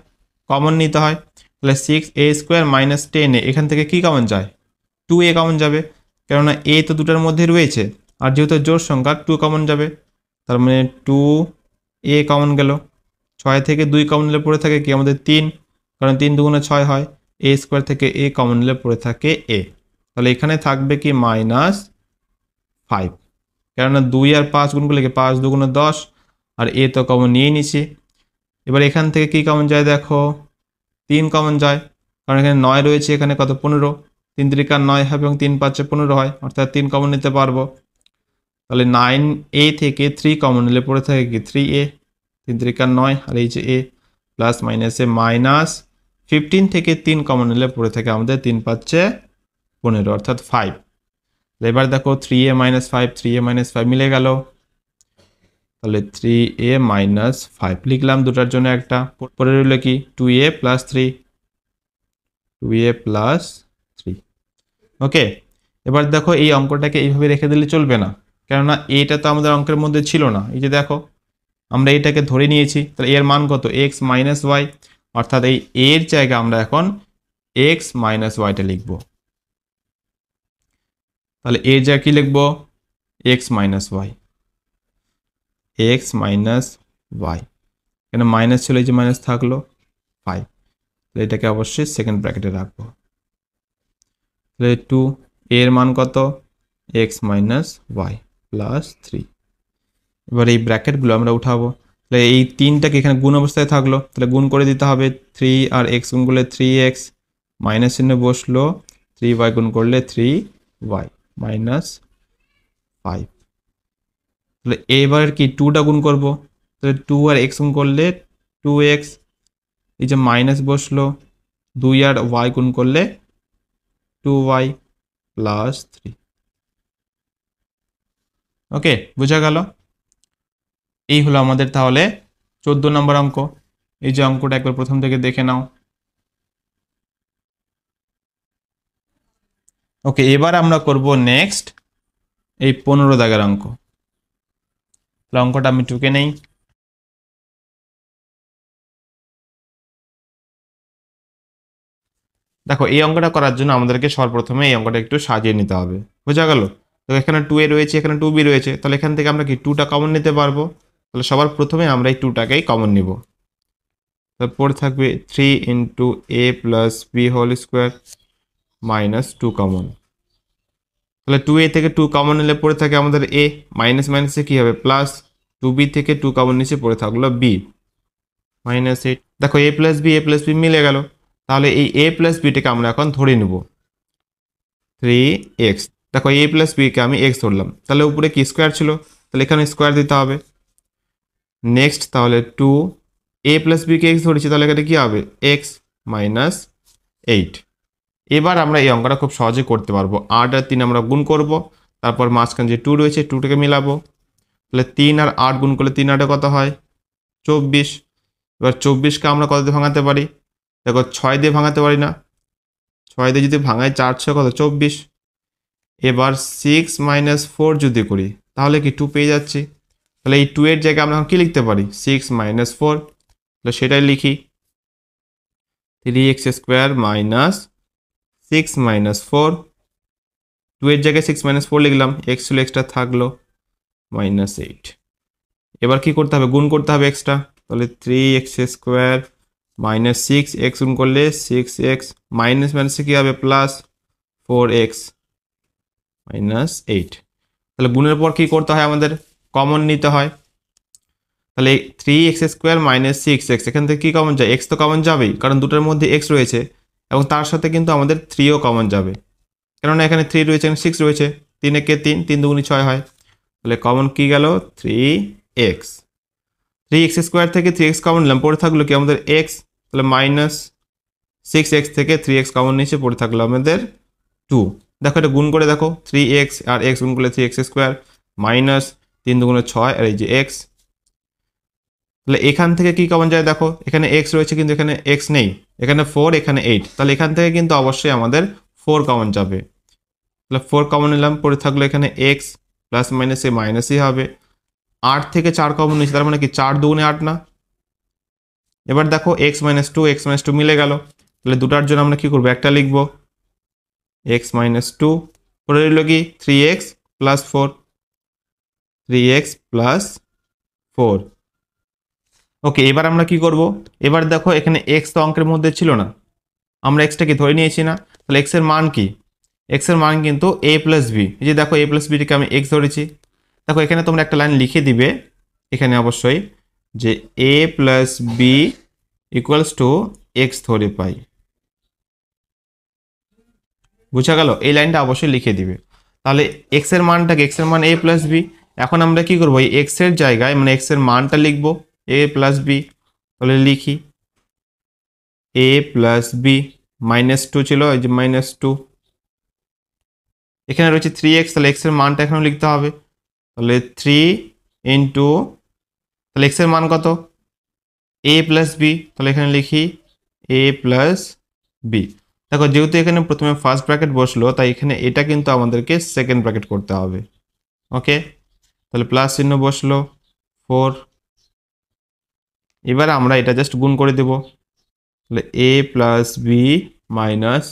কমন নিতে হয়। তাহলে 6a² মাইনাস 10a, এখান থেকে কি কমন যায়? 2a কমন যাবে, কেননা এ তো দুটার মধ্যে রয়েছে, আর যেহেতু জোড় সংখ্যা 2 কমন যাবে। তার মানে 2a কমন গেল। 6 থেকে 2 কমন নিলে পড়ে থাকে কি আমাদের 3, কারণ 3 দুগুণে 6 হয়। a² থেকে a কমন নিলে পড়ে থাকে a। তাহলে এখানে থাকবে কি -5, কেননা 2 আর 5 গুণ করলে কি 5 দুগুণে 10, আর এ তো কমন নিয়েই নিছি। এবার এখান থেকে কি কমন যায়? দেখো 3 কমন যায়, কারণ এখানে 9 রয়েছে, এখানে কত 15, 3 3 9 হবে এবং 3 5 15 হয়, অর্থাৎ 3 কমন নিতে পারবো। তাহলে 9a থেকে 3 কমন নিলে পড়ে থাকে কি 3a, 3 3 9, আর এই যে a প্লাস মাইনাসে -15 থেকে 3 কমন নিলে পড়ে থাকে আমাদের 3 5 15, অর্থাৎ 5। এবার দেখো 3a মাইনাস 5, 3a মাইনাস 5 মিলে গেল। তাহলে 3a মাইনাস 5 লিখলাম, দুটার জন্য একটা। পরে রইল কি 2a প্লাস 3, 2a প্লাস 3। ওকে, এবার দেখো এই অঙ্কটাকে এইভাবে রেখে দিলে চলবে না, কেননা এটা তো আমাদের অঙ্কের মধ্যে ছিল না। এই যে দেখো আমরা এটাকে ধরে নিয়েছি, তাহলে এর মান কত? এক্স মাইনাস ওয়াই, অর্থাৎ এই এর জায়গায় আমরা এখন এক্স মাইনাস ওয়াইটা লিখব। তাহলে এর জায়গায় কি লিখব? X minus y, x minus y. এখানে মাইনাস ছিল, এই যে মাইনাস থাকলো 5। তাহলে এটাকে অবশ্যই সেকেন্ড ব্র্যাকেটে রাখবো। তাহলে 2 এর মান কত? X minus y plus 3। এবার এই ব্র্যাকেটগুলো আমরা উঠাবো। তাহলে এই 3টাকে এখানে গুণ অবস্থায় থাকলো, তাহলে গুণ করে দিতে হবে। 3 আর এক্স গুণ করলে 3x, মাইনাস চিহ্নে বসলো, 3y গুণ করলে 3y মাইনাস 5। তাহলে এবার কি 2টা গুণ করব, তাহলে 2 আর এক্স গুণ করলে 2x, এই যে মাইনাস বসলো, 2 আর y গুণ করলে 2y প্লাস 3। ওকে, বোঝা গেল? এই হলো আমাদের তাহলে 14 নম্বর অঙ্ক। এই যে অঙ্কটা একবার প্রথম থেকে দেখে নাও। ওকে, এবার আমরা করব নেক্সট এই 15 দাগের অঙ্ক। অঙ্কটা আমি টুকে নেই। দেখো এই অঙ্কটা করার জন্য আমাদেরকে সর্বপ্রথমে এই অঙ্কটা একটু সাজিয়ে নিতে হবে। বোঝা গেল? তো এখানে 2a রয়েছে, এখানে 2b রয়েছে, তাহলে এখান থেকে আমরা কি 2টা কমন নিতে পারবো। তাহলে সবার প্রথমে আমরা এই 2টাকেই কমন নিব। তারপর থাকবে 3 × a plus b whole square minus 2 কমন। তাহলে 2a থেকে 2 কমন নিলে পড়ে থাকে আমাদের a, মাইনাস মাইনাসে কী হবে? প্লাস। 2b থেকে 2 কমন নিচে পড়ে থাকলো b মাইনাস 8। দেখো a প্লাস b মিলে গেল। তাহলে এই a প্লাস বিটাকে আমরা এখন ধরে নেব 3x। দেখো a প্লাস বিকে আমি x ধরলাম, তাহলে উপরে কি স্কোয়ার ছিল, তাহলে এখানে স্কোয়ার দিতে হবে। নেক্সট তাহলে 2 এ প্লাস বি কে এক্স ধরেছি, তাহলে এখানে কি হবে এক্স মাইনাস 8। এবার আমরা এই অঙ্কটা খুব সহজে করতে পারবো। 8 আর 3 আমরা গুণ করব, তারপর মাঝখানে যে 2 রয়েছে 2টাকে মিলাবো, তাহলে 3 আর 8 গুণ করলে 3 8 কত হয় 24। এবার 24কে আমরা কত দিয়ে ভাঙাতে পারি, দেখো 6 দিয়ে ভাঙাতে পারি না, 6 দিয়ে যদি ভাঙাই 4 6 কত 24। এবার 6 মাইনাস 4 যদি করি তাহলে কি 2 পেয়ে যাচ্ছি, তাহলে এই 2 এর জায়গায় আমরা এখন কি লিখতে পারি 6 মাইনাস 4, তাহলে সেটাই লিখি 3x স্কোয়ার মাইনাস 6 মাইনাস 4, 2 এর জায়গায় 6 মাইনাস 4 লিখলাম, এক্স ছিল এক্সট্রা থাকলো মাইনাস 8। এবার কি করতে হবে গুণ করতে হবে এক্সট্রা, তাহলে 3x স্কোয়ার মাইনাস 6x গুণ করলে 6x মাইনাস মাইনাসে কী হবে প্লাস 4x মাইনাস 8। তাহলে গুণের পর কি করতে হয় আমাদের কমন নিতে হয়, তাহলে 3x স্কোয়ার মাইনাস 6x এখান থেকে কী কমন যায়, এক্স তো কমন যাবেই কারণ দুটোর মধ্যে এক্স রয়েছে, এবং তার সাথে কিন্তু আমাদের 3ও কমন যাবে, কেননা এখানে 3 রয়েছে এখানে 6 রয়েছে, 3 একে 3 3 দুগুণে 6 হয়, তাহলে কমন কি গেল 3x। 3x স্কোয়ার থেকে 3x কমন নিলাম, পড়ে থাকলো কি আমাদের x, তাহলে মাইনাস 6x থেকে 3x কমন নিচে পড়ে থাকলো আমাদের 2। দেখো এটা গুণ করে দেখো 3x আর x গুণ করলে 3x স্কোয়ার মাইনাস 3 দুগুণে 6 আর এই যে x, তাহলে এখান থেকে কি কমন যায় দেখো এখানে x রয়েছে কিন্তু এখানে x নেই, এখানে 4 এখানে 8, তাহলে এখান থেকে কিন্তু অবশ্যই আমাদের 4 কমন যাবে, তাহলে 4 কমন নিলাম, পড়ে থাকলো এখানে x প্লাস মাইনাসে মাইনাসই হবে, 8 থেকে 4 কমন নিয়েছি তার মানে কি 4 দুগুণে 8 না। এবার দেখো x মাইনাস 2 মিলে গেল, তাহলে দুটার জন্য আমরা কি করবো একটা লিখবো x মাইনাস 2, পরে রইল কি 3x প্লাস 4, 3x প্লাস 4। ওকে এবার আমরা কি করব, এবার দেখো এখানে x তো অঙ্কের মধ্যে ছিল না, আমরা এক্সটাকে ধরে নিয়েছি না, তাহলে x এর মান কি, x এর মান কিন্তু a প্লাস বি, এই যে দেখো a প্লাস বিটিকে আমি x ধরেছি, দেখো এখানে তোমরা একটা লাইন লিখে দিবে এখানে অবশ্যই যে a plus b equals to x ধরে পাই, বুঝা গেল, এই লাইনটা অবশ্যই লিখে দিবে। তাহলে এক্স এর মানটাকে এক্স এর মান a প্লাস বি, এখন আমরা কি করবো এই এক্স এর জায়গায় মানে এক্স এর মানটা লিখবো a প্লাস বি, তাহলে লিখি a প্লাস বি মাইনাস 2 ছিল এই যে মাইনাস 2, এখানে রয়েছে 3x, তাহলে x এর মানটা এখানে লিখতে হবে, তাহলে 3 ইন্টু তাহলে x এর মান কত a প্লাস বি, তাহলে এখানে লিখি a প্লাস বি। দেখো যেহেতু এখানে প্রথমে ফার্স্ট ব্র্যাকেট বসলো তাই এখানে এটা কিন্তু আমাদেরকে সেকেন্ড ব্র্যাকেট করতে হবে, ওকে তাহলে প্লাস চিহ্ন বসলো 4, এবার আমরা এটা জাস্ট গুণ করে দেব, তাহলে a প্লাস বি মাইনাস,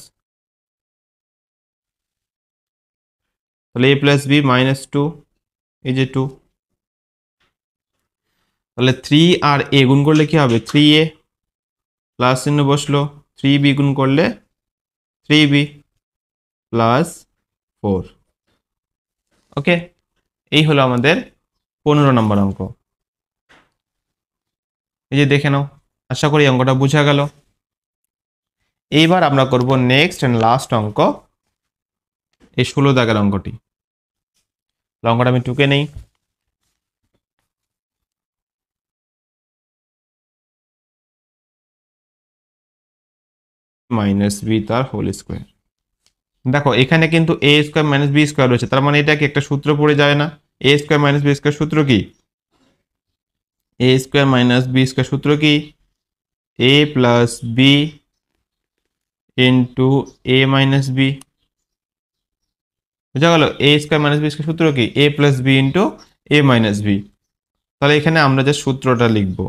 তাহলে a প্লাস বি মাইনাস 2 এই যে 2, তাহলে 3 আর a গুণ করলে কি হবে 3a প্লাস চিহ্ন বসলো 3b গুণ করলে 3b প্লাস 4। ওকে এই হলো আমাদের 15 নম্বর অঙ্ক। এই যে দেখে নাও, আশা করি অঙ্কটা বোঝা গেল। এইবার আমরা করব নেক্সট এন্ড লাস্ট অঙ্ক, এই 16 দাগের অঙ্কটি। অঙ্কটা আমি টুকে নেই, মাইনাস বি তার হোল স্কোয়ার। দেখো এখানে কিন্তু এ স্কোয়ার মাইনাস বি স্কোয়ার রয়েছে, তার মানে এটা কি একটা সূত্র পড়ে যায় না, a square minus b square সূত্র কি a square minus b square সূত্র কি a plus b into a minus b, বুঝা গেল, a square minus b square সূত্র কি a plus b into a minus b. তাহলে এখানে আমরা যে সূত্রটা লিখব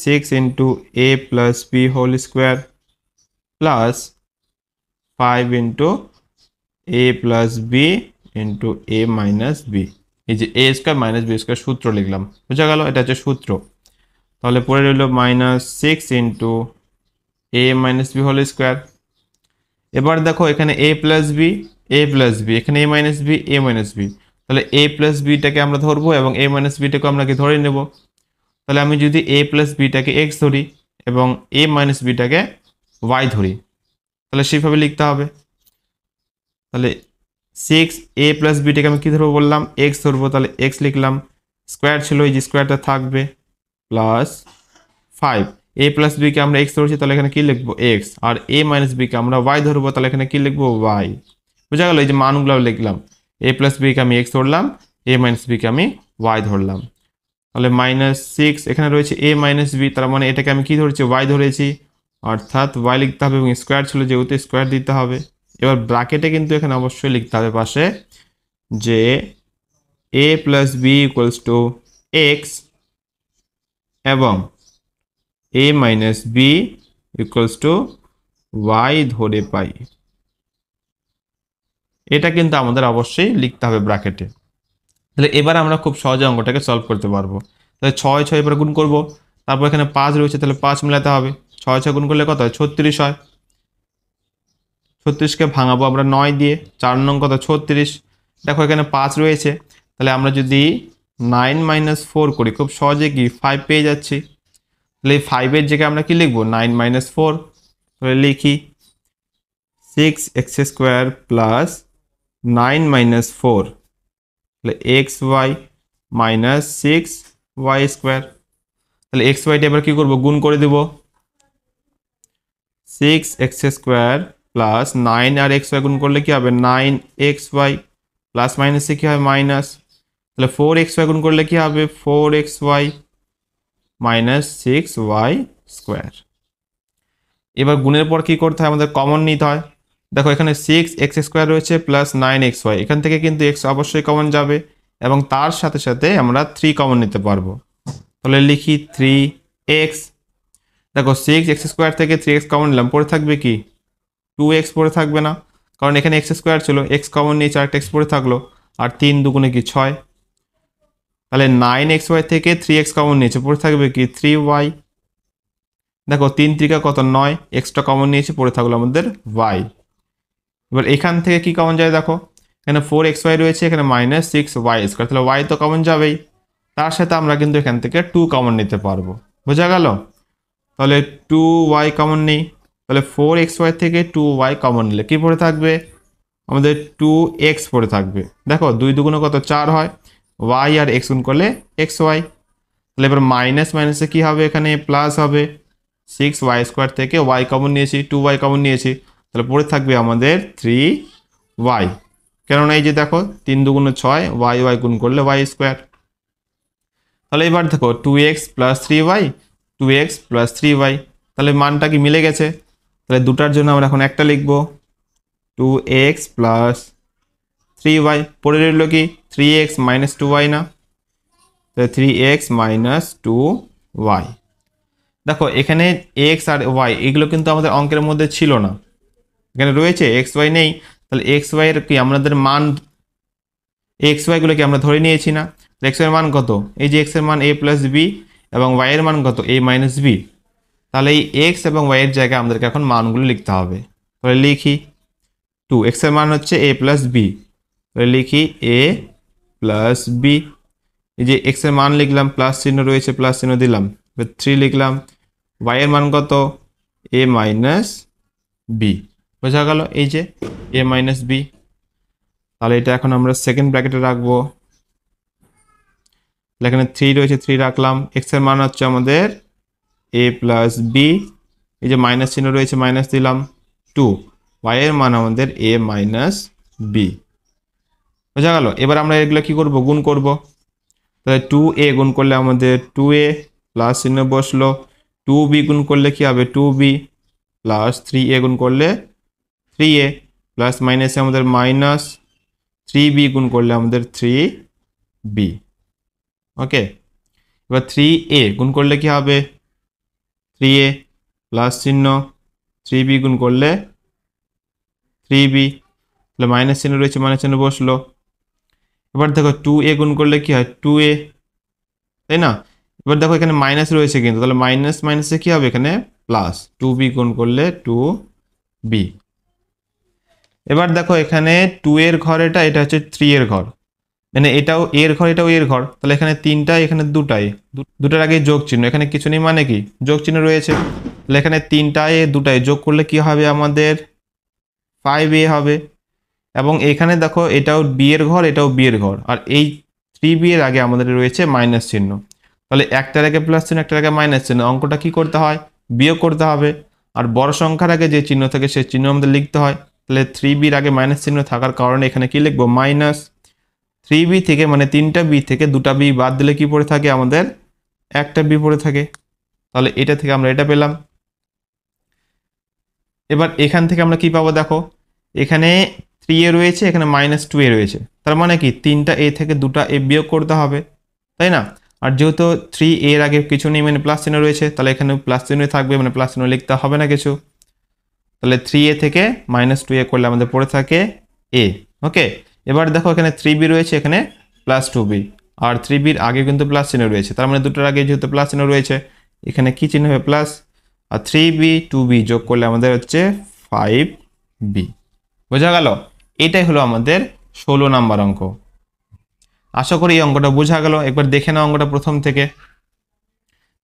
6 into a plus b whole square plus 5 into a plus b into a minus b, এই যে a square minus b square সূত্র লিখলাম, বুঝা গেল, এটা হচ্ছে সূত্র। তাহলে পরে রইল minus 6 into a minus B whole square. এবার দেখো এখানে এ প্লাস বি এখানে এ মাইনাস বি, তাহলে এ প্লাস বিটাকে আমরা ধরবো এবং এ মাইনাস বিটাকে আমরা কি ধরে নেব, তাহলে আমি যদি এ প্লাস বিটাকে এক্স ধরি এবং এ মাইনাস বিটাকে ওয়াই ধরি তাহলে সেইভাবে লিখতে হবে। তাহলে 6 এ প্লাস বিটাকে আমি কী ধরবো বললাম, এক্স ধরবো, তাহলে এক্স লিখলাম, স্কোয়ার ছিল এই যে স্কোয়ারটা থাকবে, প্লাস 5, a প্লাস বি কে আমরা এক্স ধরছি, তাহলে এখানে কি লিখবো এক্স, আর a মাইনাস বি কে আমরা ওয়াই ধরবো, তাহলে এখানে কি লিখবো ওয়াই। বোঝা গেল? এই যে মানগুলো লিখলাম, a প্লাস বি কে আমি এক্স ধরলাম, a মাইনাস বি কে আমি ওয়াই ধরলাম। তাহলে -6 এখানে রয়েছে a মাইনাস বি, তার মানে এটাকে আমি কি ধরেছি ওয়াই ধরেছি, অর্থাৎ ওয়াই লিখতে হবে এবং স্কোয়ার ছিল যেহেতু স্কোয়ার দিতে হবে। এবার ব্র্যাকেটে কিন্তু এখানে অবশ্যই লিখতে হবে পাশে যে a plus b equals to x এবং a minus b equals to y ধরে পাই। এটা কিন্তু আমাদের অবশ্যই লিখতে হবে ব্র্যাকেটে। তাহলে এবার আমরা খুব সহজে অঙ্কটাকে সলভ করতে পারবো। তাহলে 6 এবার গুণ করব, তারপর এখানে 5 রয়েছে, তাহলে 5 মেলাতে হবে। 6 গুণ করলে কত হয় 36 হয়। 36কে ভাঙাবো আমরা 9 দিয়ে, 4 নং কত 36। দেখো এখানে 5 রয়েছে, তাহলে আমরা যদি 9 - 4 করি খুব সহজে কি 5 পেয়ে যাচ্ছি। তাহলে এই 5-এর জায়গায় আমরা কি লিখবো 9 - 4, তাহলে লিখি 6x² প্লাস 9 - 4, তাহলে xy মাইনাস 6y²। তাহলে xy টা এবার কি করব গুণ করে দেব, 6x² প্লাস 9 আর xy গুণ করলে কি হবে 9xy, প্লাস মাইনাসে কি হয় মাইনাস, তাহলে 4xy গুণ করলে কি হবে 4xy মাইনাস 6y²। এবার গুণের পর কি করতে হয় আমাদের কমন নিতে হয়। দেখো এখানে 6x² রয়েছে প্লাস 9xy, এখান থেকে কিন্তু x অবশ্যই কমন যাবে এবং তার সাথে সাথে আমরা 3 কমন নিতে পারবো। তাহলে লিখি 3x। দেখো 6x² থেকে 3x কমন নিলাম, পড়ে থাকবে কি 2x, পড়ে থাকবে না, কারণ এখানে x² ছিল, x কমন নিয়েছে আর একটা x পড়ে থাকলো, আর 3 দুগুণে কি 6। তাহলে 9xy থেকে 3x কমন নিয়েছে, পড়ে থাকবে কি 3y। দেখো 3 3 কত 9, এক্সট্রা কমন নিয়েছে, পড়ে থাকলো আমাদের y। এবার এখান থেকে কি কমন যায় দেখো, এখানে 4xy রয়েছে, এখানে -6y², তাহলে y তো কমন যাবেই, তার সাথে আমরা কিন্তু এখান থেকে 2 কমন নিতে পারবো। বোঝা গেল? তাহলে 2y কমন নেই, তাহলে 4xy থেকে 2y কমন নিলে কি পড়ে থাকবে আমাদের 2x পড়ে থাকবে। দেখো 2 দুগুণে কত 4 হয়, y আর x গুণ করলে xy। তাহলে এবার মাইনাস মাইনাসে কি হবে এখানে প্লাস হবে, 6y² থেকে y কমন নিয়েছি, 2y কমন নিয়েছি, তাহলে পড়ে থাকবে আমাদের 3y। কেননা এই যে দেখো 3 দুগুণে 6, y গুণ করলে y²। তাহলে এবার দেখো 2x plus 3y, 2x plus 3y, তাহলে মানটা কি মিলে গেছে। তাহলে দুটার জন্য আমরা এখন একটা লিখব, 2x প্লাস 3y, পড়ে রইল কি 3x মাইনাস 2y না, তাহলে 3x মাইনাস 2y। দেখো এখানে x আর y এগুলো কিন্তু আমাদের অঙ্কের মধ্যে ছিল না, এখানে রয়েছে xy নেই, তাহলে xy এর কি আমাদের মান xy গুলোকে আমরা ধরে নিয়েছি না। x এর মান কত, এই যে x এর মান a প্লাস বি এবং y এর মান কত a মাইনাস বি। তাহলে এই x এবং y এর জায়গায় আমাদেরকে এখন মানগুলো লিখতে হবে। তাহলে লিখি 2, x এর মান হচ্ছে a প্লাস বি, তাহলে লিখি a প্লাস বি। এই যে x এর মান লিখলাম, প্লাস চিহ্ন রয়েছে প্লাস চিহ্ন দিলাম, 3 লিখলাম। y এর মান কত a মাইনাস বি। বোঝা গেল এই যে a মাইনাস বি। তাহলে এটা এখন আমরা সেকেন্ড ব্র্যাকেটে রাখবো। এখানে 3 রয়েছে, 3 রাখলাম। x এর মান হচ্ছে আমাদের a প্লাস বি, এই যে মাইনাস চিহ্ন রয়েছে মাইনাস দিলাম 2, y এর মান আমাদের a মাইনাস বি। বোঝা গেল? এবার আমরা এগুলো কি করব গুণ করব। তাহলে 2a গুণ করলে আমাদের 2a প্লাস চিহ্ন বসলো, 2b গুণ করলে কি হবে 2b, প্লাস 3a গুণ করলে 3a, প্লাস মাইনাসে আমাদের মাইনাস, 3b গুণ করলে আমাদের 3b। ওকে, এবার 3a গুণ করলে কি হবে 3a প্লাস চিহ্ন, 3b গুণ করলে 3b, তাহলে মাইনাস চিহ্ন রয়েছে মাইনাস চিহ্ন বসলো। এবার দেখো 2a গুণ করলে কি হয় 2a, তাই না। এবার দেখো এখানে মাইনাস রয়েছে কিন্তু, তাহলে মাইনাস মাইনাসে কি হবে এখানে প্লাস, 2b গুণ করলে 2b। এবার দেখো এখানে 2 এর ঘর এটা, এটা হচ্ছে 3 এর ঘর, মানে এটাও এর ঘর এটাও এর ঘর, তাহলে এখানে 3টাই এখানে 2টাই, দুটার আগে যোগ চিহ্ন, এখানে কিছু নেই মানে কি যোগ চিহ্ন রয়েছে, তাহলে এখানে 3টাই 2টাই যোগ করলে কি হবে আমাদের 5a হবে। এবং এখানে দেখো এটাও b এর ঘর এটাও b এর ঘর, আর এই 3b এর আগে আমাদের রয়েছে মাইনাস চিহ্ন, তাহলে একটার আগে প্লাস চিহ্ন, একটার আগে মাইনাস চিহ্ন, অঙ্কটা কি করতে হয়? বিয়োগ করতে হবে। আর বড় সংখ্যার আগে যে চিহ্ন থাকে সেই চিহ্ন আমাদের লিখতে হয়। তাহলে 3b আগে মাইনাস চিহ্ন থাকার কারণে এখানে কি লিখবো? মাইনাস 3b থেকে, মানে 3টা b থেকে 2টা b বাদ দিলে কি পড়ে থাকে আমাদের? একটা b পড়ে থাকে। তাহলে এটা থেকে আমরা এটা পেলাম। এবার এখান থেকে আমরা কি পাবো? দেখো এখানে 3a রয়েছে, এখানে -2a রয়েছে, তার মানে কি 3টা a থেকে 2টা a বিয়োগ করতে হবে, তাই না? আর যেহেতু 3a এর আগে কিছু নেই, মানে প্লাস চিহ্ন রয়েছে, তাহলে এখানে প্লাস চিহ্ন থাকবে, মানে প্লাস চিহ্ন লিখতে হবে না কিছু। তাহলে 3a থেকে -2a করলে আমাদের পড়ে থাকে a। ওকে, এবার দেখো এখানে 3b রয়েছে, এখানে +2b, আর 3b এর আগে কিন্তু প্লাস চিহ্ন রয়েছে, তার মানে দুটোর আগে যেহেতু প্লাস চিহ্ন রয়েছে, এখানে কি চিহ্ন হবে? প্লাস। আর 3b 2b যোগ করলে আমাদের হচ্ছে 5b। বোঝা গেল? এটাই হলো আমাদের 16 নাম্বার অঙ্ক। আশা করি এই অঙ্কটা বোঝা গেল। একবার দেখে নাও অঙ্কটা প্রথম থেকে।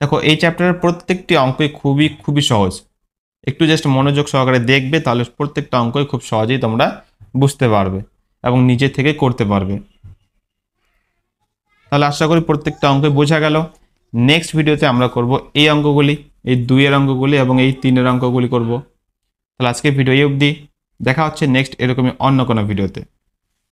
দেখো এই চ্যাপ্টারের প্রত্যেকটি অঙ্কই খুবই সহজ। একটু জাস্ট মনোযোগ সহকারে দেখবে, তাহলে প্রত্যেকটা অঙ্কই খুব সহজেই তোমরা বুঝতে পারবে এবং নিজে থেকে করতে পারবে। তাহলে আশা করি প্রত্যেকটা অঙ্কই বোঝা গেল। নেক্সট ভিডিওতে আমরা করব এই অঙ্কগুলি, এই 2 এর অঙ্কগুলি এবং এই 3 এর অঙ্কগুলি করব। তাহলে আজকে ভিডিও এই অবধি, দেখা হচ্ছে নেক্সট এরকমই অন্য কোনো ভিডিওতে।